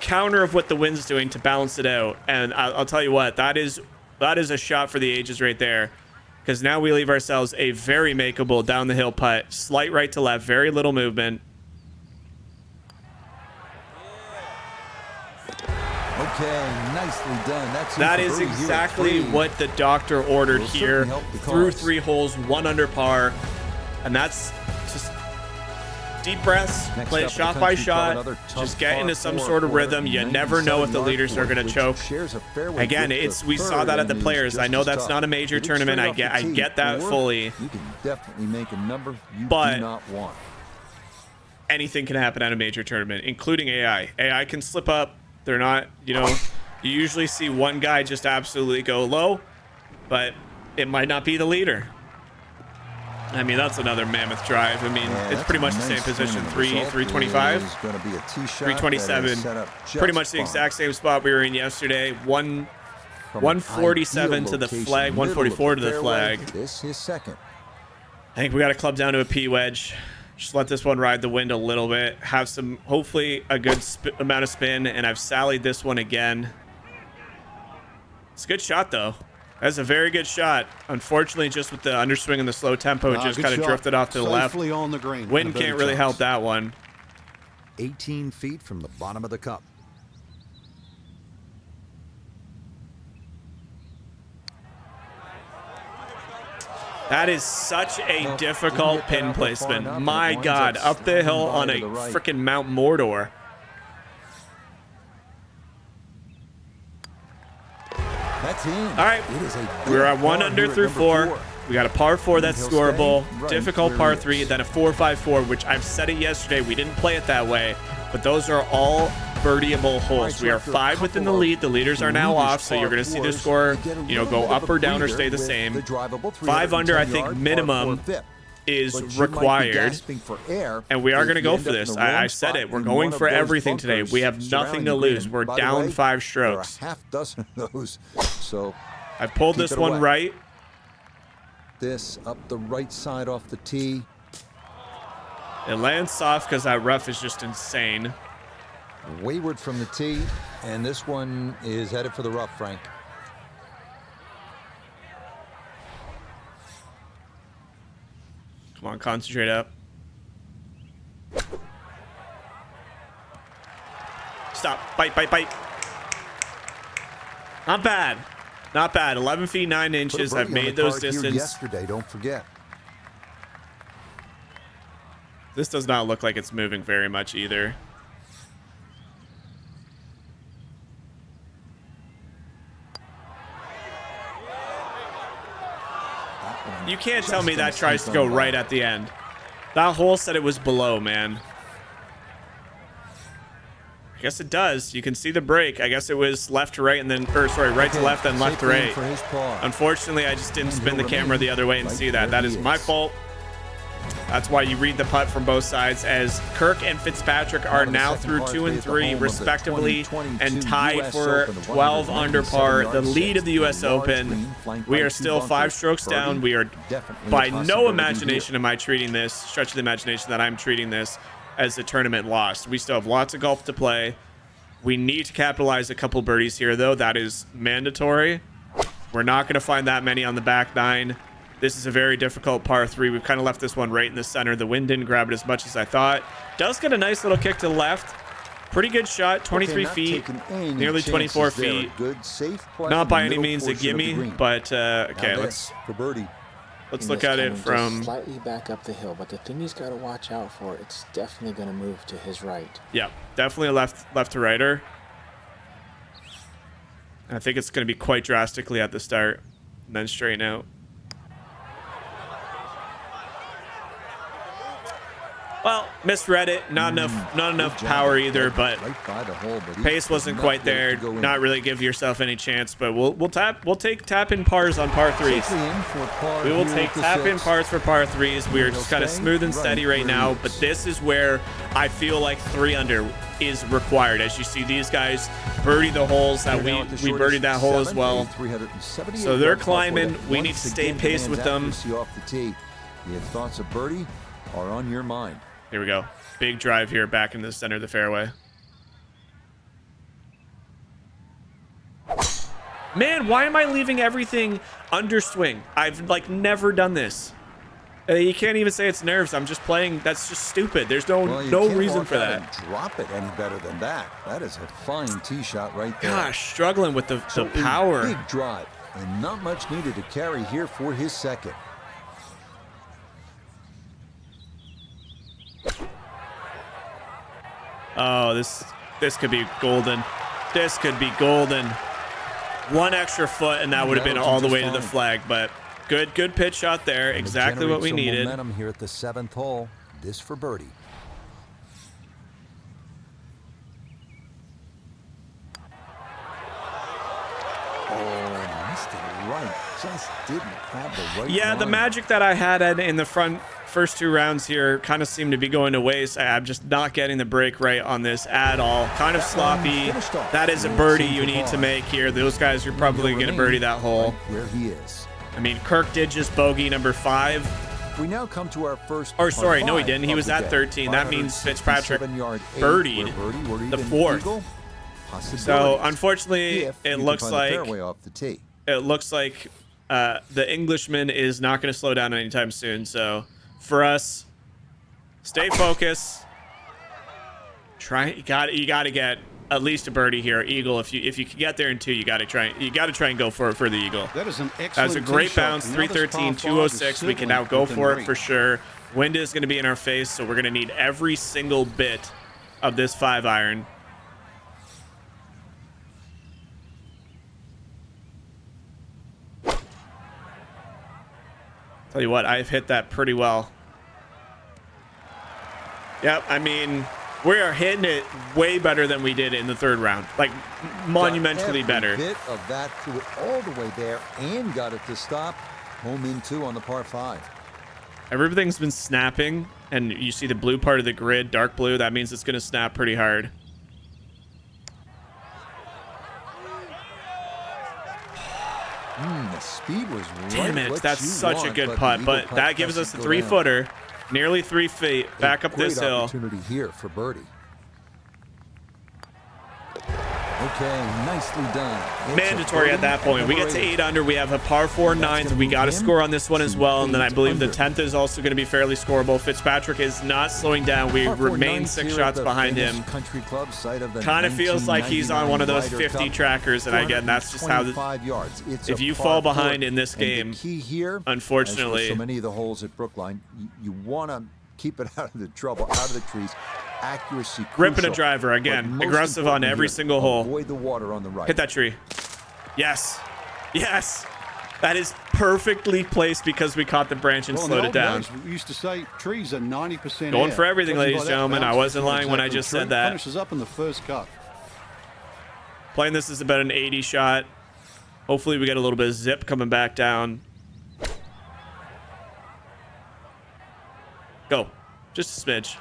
counter of what the wind's doing to balance it out. And I'll tell you what, that is a shot for the ages right there, because now we leave ourselves a very makeable down the hill putt, slight right to left, very little movement. Okay, nicely done. That is exactly what the doctor ordered here. Through 3 holes, 1 under par, and that's just deep breaths, play it shot by shot, just get into some sort of rhythm. You never know if the leaders are going to choke. Again, we saw that at the Players. I know that's not a major tournament. I get that fully. You can definitely make a number you but do not want. Anything can happen at a major tournament, including AI. AI can slip up. They're not, you usually see one guy just absolutely go low, but it might not be the leader. I mean, that's another mammoth drive. I mean, it's pretty much the same position. 325, 327, pretty much the exact same spot we were in yesterday. 147 to the flag, 144 to the flag. This is second. I think we got to club down to a P wedge. Just let this one ride the wind a little bit. Have some, hopefully, a good amount of spin. And I've sallied this one again. It's a good shot, though. That's a very good shot. Unfortunately, just with the underswing and the slow tempo, it just kind of drifted off to the left. On the green. Wind can't really help that one. 18 feet from the bottom of the cup. That is such a difficult pin placement. My God, up the hill on a freaking Mount Mordor. That's in. All right, we're at 1 under through 4. We got a par 4 that's scoreable, difficult par 3, then a 4-5-4, which I've said it yesterday. We didn't play it that way, but those are all birdieable holes. We are 5 within the lead. The leaders are now off, so you're going to see the score, go up or down or stay the same. 5 under, I think, minimum is required, and we are going to go for this. I said it. We're going for everything today. We have nothing to lose. We're down 5 strokes. Half dozen of those. So I pulled this one right. This up the right side off the tee. It lands soft because that rough is just insane. Wayward from the tee, and this one is headed for the rough, Frank. Come on, concentrate up. Stop. Bite, bite, bite. Not bad. Not bad. 11 feet 9 inches. I've made those distance. Yesterday, don't forget. This does not look like it's moving very much either. You can't tell me that tries to go right at the end. That hole said it was below, man. I guess it does. You can see the break. I guess it was left to right and then, or sorry, right to left and left to right. Unfortunately, I just didn't spin the camera the other way and see that. That is my fault. That's why you read the putt from both sides, as Kirk and Fitzpatrick are now through 2 and 3 respectively and tied for 12 under par, the lead of the US Open. We are still 5 strokes down. We are by no imagination am I treating this, stretch of the imagination that I'm treating this as a tournament lost. We still have lots of golf to play. We need to capitalize a couple birdies here, though. That is mandatory. We're not going to find that many on the back 9. This is a very difficult par 3. We've kind of left this one right in the center. The wind didn't grab it as much as I thought. Does get a nice little kick to the left. Pretty good shot, 23 feet, nearly 24 feet. Not by any means a gimme, but okay, let's look at it from slightly back up the hill. But the thing he's got to watch out for, it's definitely going to move to his right. Yeah, definitely a left to righter. I think it's going to be quite drastically at the start, and then straighten out. Well, misread it. Not enough power either, but pace wasn't quite there. Not really give yourself any chance, but we'll take tap in pars on par 3s. We will take tap in pars for par 3s. We are just kind of smooth and steady right now, but this is where I feel like 3 under is required. As you see, these guys birdie the holes that we birdied that hole as well. So they're climbing. We need to stay pace with them. The thoughts of birdie are on your mind. Here we go. Big drive here back in the center of the fairway. Man, why am I leaving everything underswing? I've like never done this. You can't even say it's nerves. I'm just playing. That's just stupid. There's no reason for that. Drop it any better than that. That is a fine tee shot right there. Gosh, struggling with the power. Big drive and not much needed to carry here for his second. Oh, this could be golden. This could be golden. One extra foot, and that would have been all the way to the flag. But good pitch shot there. Exactly what we needed. Momentum here at the 7th hole. This for birdie. Oh, missed it right. Just didn't have the right. Yeah, the magic that I had in the first 2 rounds here kind of seemed to be going to waste. I'm just not getting the break right on this at all. Kind of sloppy. That is a birdie you need to make here. Those guys are probably going to birdie that hole. Where he is. I mean, Kirk did just bogey number 5. We now come to our first. Or sorry, no, he didn't. He was at 13. That means Fitzpatrick birdied the 4th. So unfortunately, it looks like the Englishman is not going to slow down anytime soon. So for us, stay focused. You got to get at least a birdie here, eagle. If you can get there in 2, you got to try and go for the eagle. That is an excellent. That's a great bounce. 313, 206. We can now go for it for sure. Wind is going to be in our face, so we're going to need every single bit of this 5-iron. Tell you what, I've hit that pretty well. Yep, I mean, we are hitting it way better than we did in the 3rd round. Like, monumentally better. Bit of that threw it all the way there and got it to stop. Home in 2 on the par 5. Everything's been snapping, and you see the blue part of the grid, dark blue. That means it's going to snap pretty hard. The speed was right. Damn it, that's such a good putt, but that gives us a 3-footer, nearly 3 feet, back up this hill. Opportunity here for birdie. Okay, nicely done. Mandatory at that point. We get to 8 under. We have a par 4 9th. We got to score on this one as well. And then I believe the 10th is also going to be fairly scoreable. Fitzpatrick is not slowing down. We remain 6 shots behind him. Kind of feels like he's on one of those 50 trackers. And again, that's just how if you fall behind in this game, unfortunately. So many of the holes at Brookline, you want to keep it out of the trouble, out of the trees. Accuracy crucial. Ripping a driver again, aggressive on every single hole. Avoid the water on the right. Hit that tree. Yes. Yes. That is perfectly placed because we caught the branch and slowed it down. We used to say trees are 90% going for everything, ladies and gentlemen. I wasn't lying when I just said that. Finishes up in the first cut. Playing this is about an 80 shot. Hopefully we get a little bit of zip coming back down. Go. Just a smidge.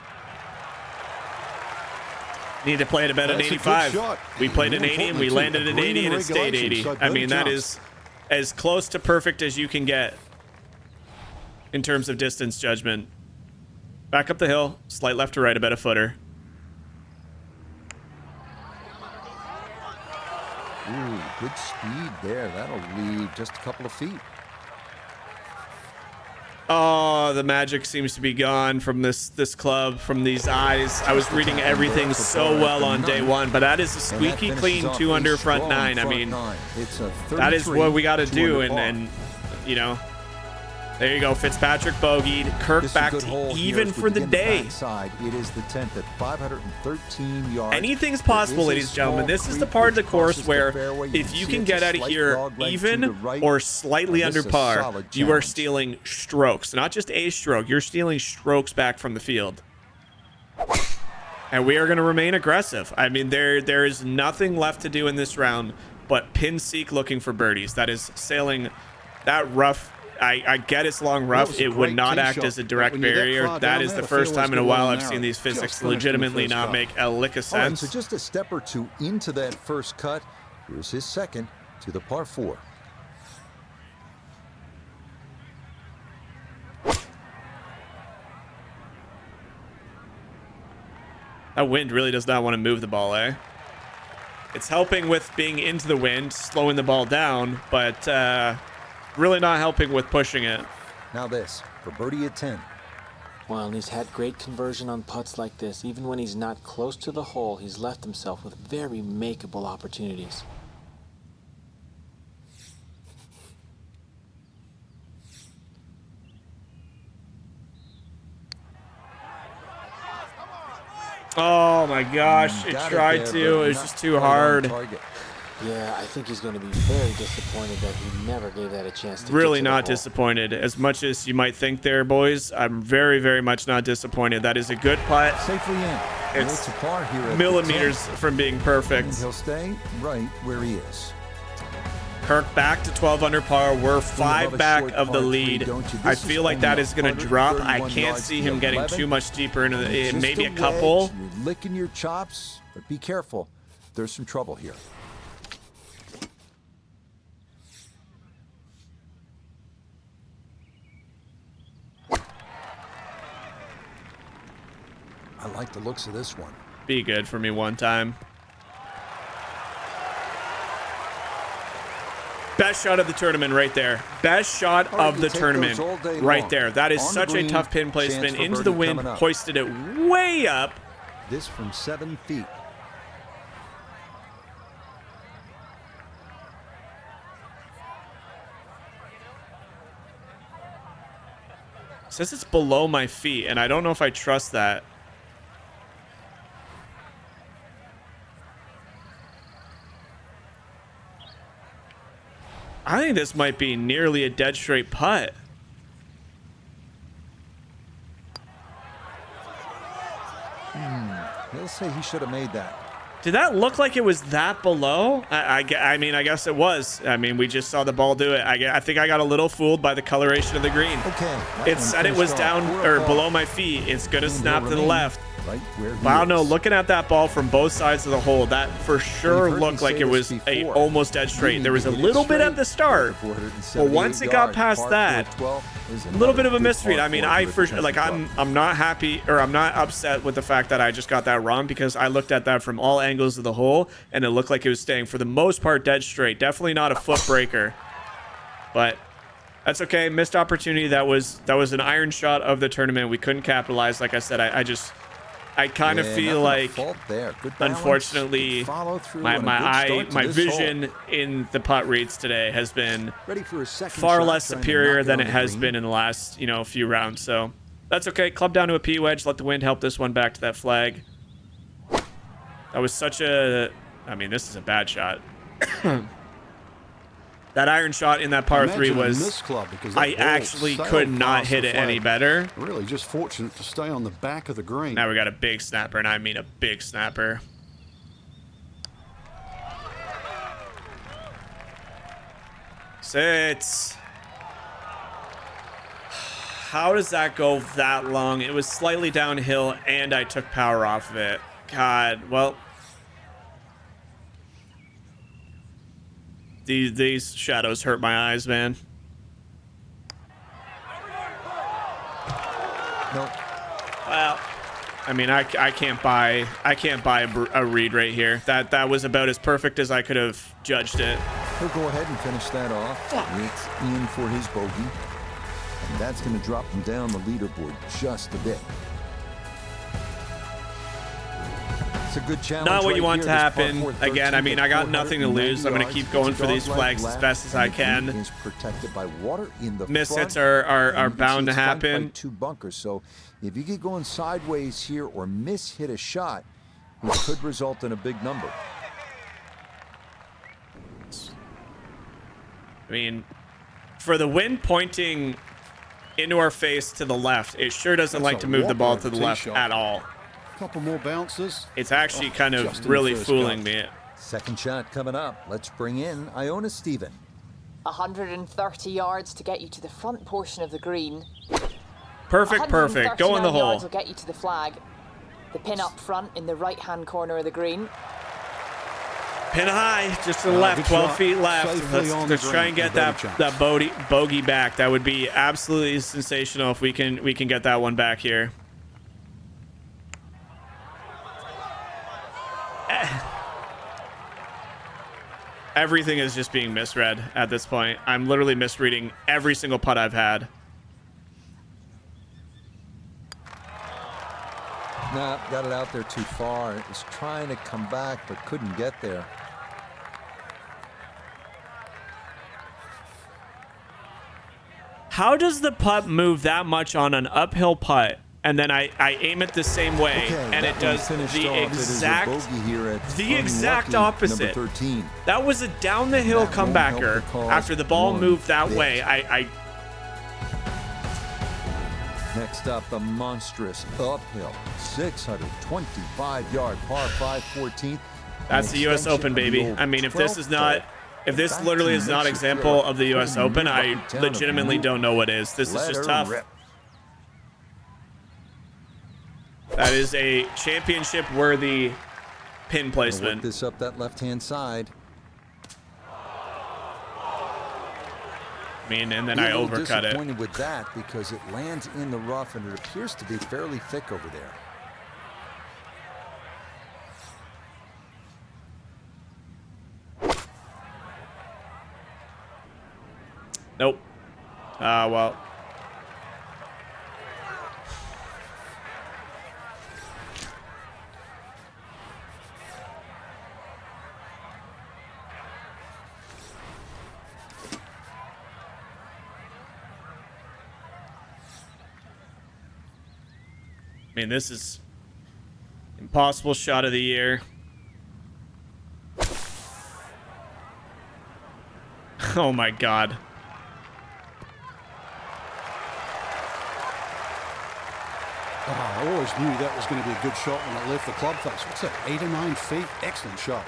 Need to play it about an That's a good 85. shot. We played an More 80 and we importantly, too, landed an agreeing 80 and it stayed regulation, 80. so I better mean, that jumps. is as close to perfect as you can get in terms of distance judgment. Back up the hill, slight left to right, about a footer. Ooh, good speed there. That'll leave just a couple of feet. Oh, the magic seems to be gone from this club, from these eyes. I was reading everything so well on day one, but that is a squeaky clean 2 under front 9. I mean, that is what we got to do, and you know, there you go. Fitzpatrick bogeyed. Kirk back to even for the day. It is the 10th at 513 yards. Anything's possible, ladies and gentlemen. This is the part of the course where if you can get out of here even or slightly under par, you are stealing strokes. Not just a stroke, you're stealing strokes back from the field. And we are going to remain aggressive. I mean, there is nothing left to do in this round but pin seek looking for birdies. That is sailing that rough. I get it's long rough. It would not act as a direct barrier. That is the first time in a while I've seen these physics legitimately not make a lick of sense. So just a step or two into that first cut. Here's his second to the par 4. That wind really does not want to move the ball, eh? It's helping with being into the wind, slowing the ball down, but really not helping with pushing it. Now this for birdie at 10. Well, and he's had great conversion on putts like this. Even when he's not close to the hole, he's left himself with very makeable opportunities. Oh my gosh, it tried to. It was just too hard. Yeah, I think he's going to be very disappointed that he never gave that a chance to Really get to not the hole. disappointed. As much as you might think there, boys, I'm very, very much not disappointed. That is a good putt. Safely in. It's a par here at millimeters from being perfect. And he'll stay right where he is. Kirk back to 12 under par. We're 5 back of the lead. I feel like that is going to drop. I can't see him getting too much deeper into the, maybe a couple. You're licking your chops, but be careful. There's some trouble here. I like the looks of this one. Be good for me one time. Best shot of the tournament right there. Best shot of the tournament right there. That is such a tough pin placement. Into the wind, hoisted it way up. This from 7 feet. It says it's below my feet, and I don't know if I trust that. I think this might be nearly a dead straight putt. He'll say he should have made that. Did that look like it was that below? I mean, I guess it was. I mean, we just saw the ball do it. I think I got a little fooled by the coloration of the green. Okay. It said it was down or below my feet. It's going to snap to the left. Right where he Wow, is. no, looking at that ball from both sides of the hole, that for sure looked like it was a almost dead straight. There was a little bit at the start, but once it got past that, a little bit of a misread. I mean, I'm not happy, or I'm not upset with the fact that I just got that wrong, because I looked at that from all angles of the hole and it looked like it was staying for the most part dead straight. Definitely not a foot breaker, but that's okay. Missed opportunity. That was an iron shot of the tournament. We couldn't capitalize. Like I said, I kind of feel like, unfortunately, my vision in the putt reads today has been far less superior than it has been in the last, few rounds. So that's okay. Club down to a P wedge. Let the wind help this one back to that flag. That was such a, I mean, this is a bad shot. That iron shot in that par 3 was, I actually could not hit it any better. Really just fortunate to stay on the back of the green. Now we got a big snapper, and I mean a big snapper. Sits. How does that go that long? It was slightly downhill, and I took power off of it. God, well. These shadows hurt my eyes, man. Nope. Well, I mean, I can't buy a read right here. That was about as perfect as I could have judged it. He'll go ahead and finish that off. It's in for his bogey. And that's going to drop him down the leaderboard just a bit. It's a good challenge. Not what right you want here. to This happen. par 4 Again, I mean, I got nothing to lose. I'm going to 490 keep going for these yards. flags as best as I can. Is protected by water in the Mishits front, are and you can bound see to it's flanked by happen. 2 bunkers. So if you get going sideways here or hit a shot, it could result in a big number. I mean, for the wind pointing into our face to the left, it sure doesn't like to move the ball to the left at all. Couple more bounces. It's actually kind just of in the really first fooling cut. me. Second shot coming up. Let's bring in Iona Steven. 130 yards to get you to the front portion of the green. Perfect. Go in the 139 hole. yards will get you to the flag. The pin up front in the right-hand corner of the green. Pin high, just to the left, good 12 shot. feet left. Safely on Let's the try green. and get A better that chance. bogey back. That would be absolutely sensational if we can get that one back here. Everything is just being misread at this point. I'm literally misreading every single putt I've had. Nah, got it out there too far. It was trying to come back, but couldn't get there. How does the putt move that much on an uphill putt, and then I aim it the same way, Okay, and that it does one finished the off. It is a exact bogey here at the exact unlucky opposite. number 13. That was a down the hill That won't help comebacker the cause after the ball one moved that bit. way. I Next up, the monstrous uphill 625-yard par 5 14th. That's the U.S. Open, baby. I mean, if this literally is not example of the U.S. Open, I legitimately don't know what is. This is just tough. That is a championship-worthy pin Work placement. this up that left-hand side. I mean, and then Be I a little overcut it. disappointed with that because it lands in the rough and it appears to be fairly thick over there. Nope. Well. I mean, this is impossible shot of the year. Oh my God. I always knew that was going to be a good shot when it left the club face. What's that, 8 or 9 feet? Excellent shot.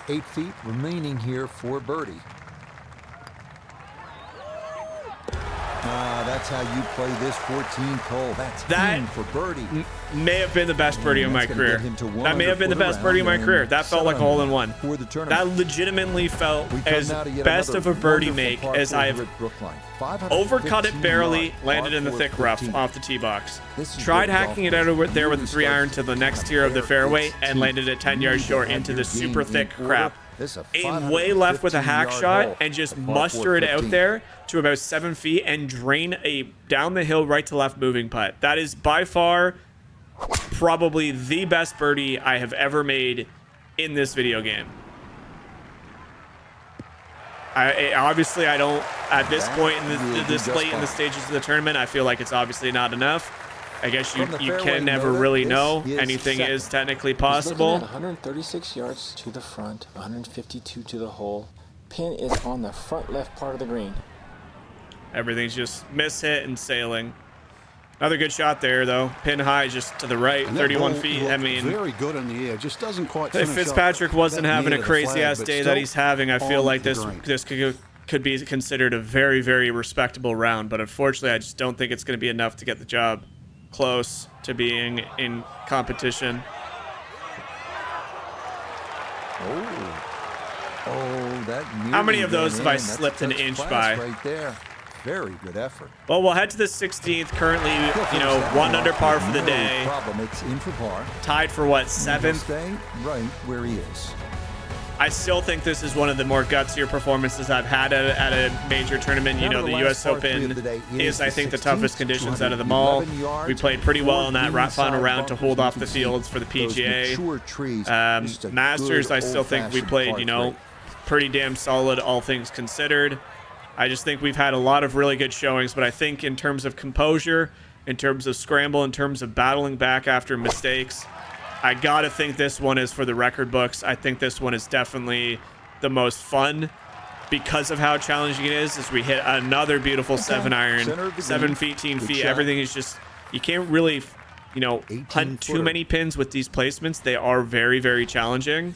8 feet remaining here for birdie. That's how you play this 14th hole. That's That in for birdie. May have been the best birdie of my That's gonna career. get him to one That may have been the under best birdie of my around career. and That felt like a hole in one. for the tournament. That legitimately felt We come as now to yet best another of a birdie wonderful make par as 4 I've here at Brookline. overcut it 515 barely, yard landed par in the 4 thick rough 15. off the tee box. This is Tried where hacking it golf out of there with really the 3-iron starts to the to next become tier of the fair. fairway It's and key. landed it 10 You yards need to short have into your the game super in thick order. crap. This is a Aim way left with a hack 515 shot yard and just hole, par 4 muster it out 15. there to about 7 feet and drain a down the hill right to left moving putt. That is by far probably the best birdie I have ever made in this video game. Obviously I don't at this point in this late in the stages of the tournament. I feel like it's obviously not enough. I guess you From the fairway can never motor, really this know. is Anything second. is technically He's looking possible. at 136 yards to the front, 152 to the hole. Pin is on the front left part of the green. Everything's just mishit and sailing. Another good shot there, though. Pin high just to the right, And that 31 ball feet. looked I mean, very good in the air. Just doesn't quite if finish Fitzpatrick up wasn't that having a near the crazy flag, ass but day still that he's having, I feel on like the this green. could be considered a very, very respectable round, but unfortunately, I just don't think it's going to be enough to get the job close to being in competition. Oh, that How many of nearly those went have I in. That's slipped an first inch class by? right there. Very good effort. Well, we'll head to the 16th. Currently, you know, 1 under par for the day. Problem. It's in for par. Tied for what, He'll 7th? stay right where he is. I still think this is one of the more gutsier performances I've had at a major tournament. You know, the U.S. Open is, I think, the toughest conditions out of them all. We played pretty well in that final round to hold off the fields for the PGA. Masters, I still think we played, you know, pretty damn solid, all things considered. I just think we've had a lot of really good showings, but I think in terms of composure, in terms of scramble, in terms of battling back after mistakes, I gotta think this one is for the record books. I think this one is definitely the most fun because of how challenging it is. As we hit another beautiful 7-iron, 7 feet, 18 feet. Everything is just, you can't really, you know, hunt too many pins with these placements. They are very, very challenging.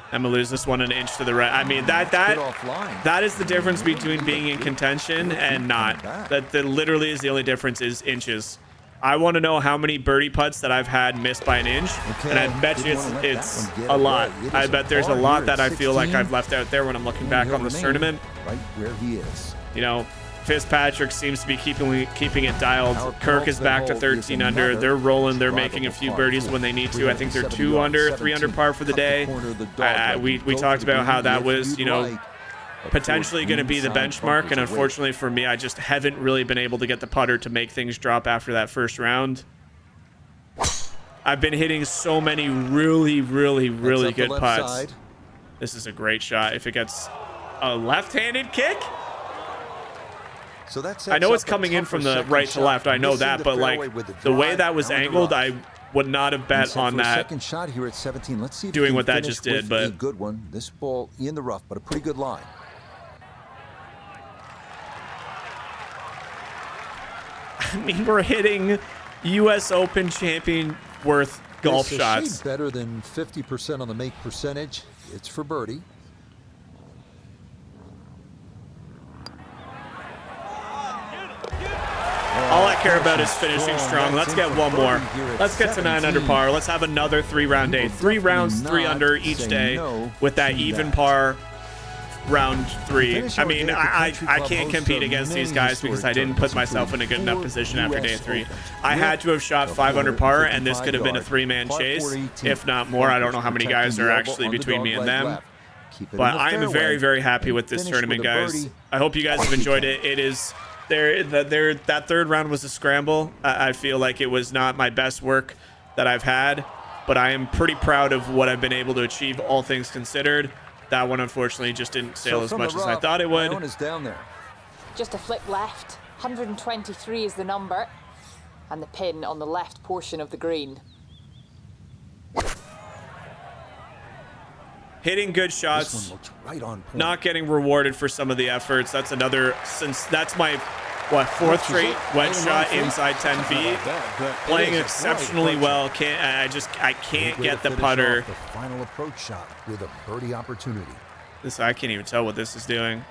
I'm gonna lose this one an inch to the right. I mean, that is the difference between being in contention and not. That literally is the only difference, is inches. I want to know how many birdie putts that I've had missed by an inch, and I bet you it's a lot. I bet there's a lot that I feel like I've left out there when I'm looking back on this tournament. Right where he is. You know, Fitzpatrick seems to be keeping it dialed. Kirk is back to 13 under. They're rolling. They're making a few birdies when they need to. I think they're 2 under, 3 under par for the day. We talked about how that was, you know, potentially going to be the benchmark, and unfortunately for me, I just haven't really been able to get the putter to make things drop after that first round. I've been hitting so many really, really, really good putts. This is a great shot. If it gets a left-handed kick, So that's I know it's coming in from the right to left. I know that, but like the way that was angled, I would not have bet on that. Second shot here at 17. Let's see if doing what that just did, but a good one. This ball in the rough, but a pretty good line. I mean, we're hitting U.S. Open champion worth golf It's shots. a shade better than 50% on the make percentage. It's for birdie. All I care about is finishing strong. Let's get one more. Let's get to 9 under par. Let's have another 3-round day. 3 rounds, 3 under each day with that even par round 3. I mean, I can't compete against these guys because I didn't put myself in a good enough position after day 3. I had to have shot 5 under par, and this could have been a 3-man chase, if not more. I don't know how many guys are actually between me and them. But I am very, very happy with this tournament, guys. I hope you guys have enjoyed it. It is... that third round was a scramble. I feel like it was not my best work that I've had, but I am pretty proud of what I've been able to achieve, all things considered. That one, unfortunately, just didn't sail as much as I thought it would. Down there. Just a flick left. 123 is the number. And the pin on the left portion of the green. Hitting good This shots, one looks right on point. not getting rewarded for some of the efforts. That's another, since that's my, what, 4th straight wedge shot inside 10 feet. Playing exceptionally well. I can't get the putter. The final approach shot with a birdie opportunity. I can't even tell what this is doing.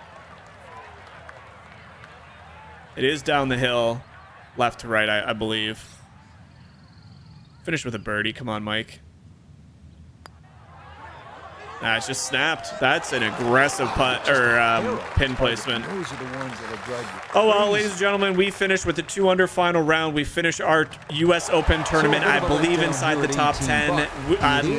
It is down the hill, left to right, I believe. Finish with a birdie. Come on, Mike. It's just snapped. That's an aggressive putt or pin placement. Those are the ones that'll drive you Oh well, crazy. ladies and gentlemen, we finished with the 2 under final round. We finished our U.S. Open tournament, I believe, inside the top 10.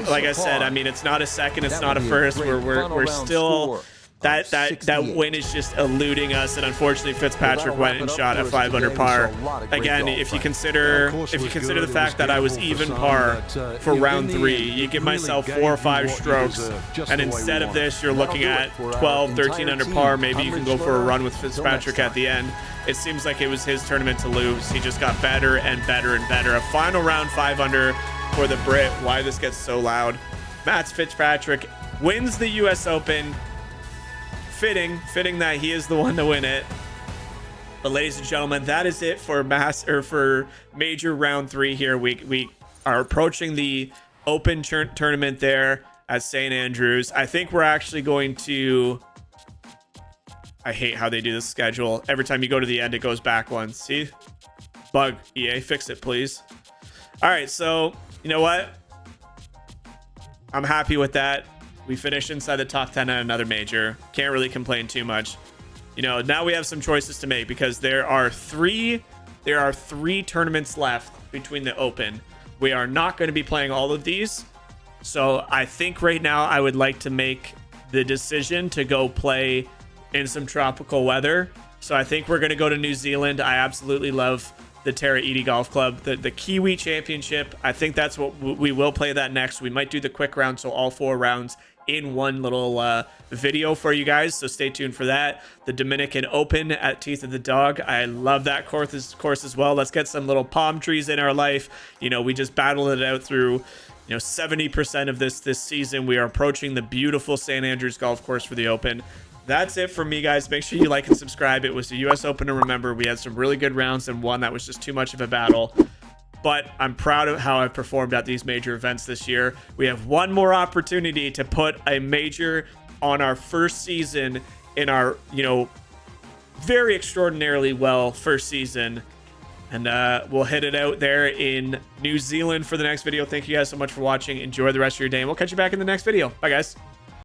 Like I said, I mean, it's not a second, it's not a first. We're still. That win is just eluding us, and unfortunately Fitzpatrick went and shot a 5 under par. Again, if you consider the fact that I was even par for round 3, you give myself 4 or 5 strokes, and instead of this, you're looking at 12, 13 under par. Maybe you can go for a run with Fitzpatrick at the end. It seems like it was his tournament to lose. He just got better and better and better. A final round 5 under for the Brit. Why this gets so loud? Matt Fitzpatrick wins the U.S. Open. Fitting that he is the one to win it. But ladies and gentlemen, that is it for major round 3 here. We are approaching the Open tournament there at St. Andrews. I think we're actually going to... I hate how they do this schedule. Every time you go to the end, it goes back one. See? Bug. EA, fix it, please. All right, so you know what? I'm happy with that. We finished inside the top 10 at another major. Can't really complain too much. You know, now we have some choices to make because there are three tournaments left between the Open. We are not going to be playing all of these. So I think right now I would like to make the decision to go play in some tropical weather. So I think we're going to go to New Zealand. I absolutely love the Tara Iti Golf Club, the Kiwi Championship. I think that's what we will play that next. We might do the quick round, so all 4 rounds in one little video for you guys, so stay tuned for that. The Dominican Open at Teeth of the Dog. I love that course as well. Let's get some little palm trees in our life. You know, we just battled it out through 70% of this season. We are approaching the beautiful St. Andrews golf course for the Open. That's it for me, guys. Make sure you like and subscribe. It was the US Open, and remember, we had some really good rounds and one that was just too much of a battle. But I'm proud of how I've performed at these major events this year. We have one more opportunity to put a major on our first season in our, very extraordinarily well first season. And we'll hit it out there in New Zealand for the next video. Thank you guys so much for watching. Enjoy the rest of your day, and we'll catch you back in the next video. Bye, guys.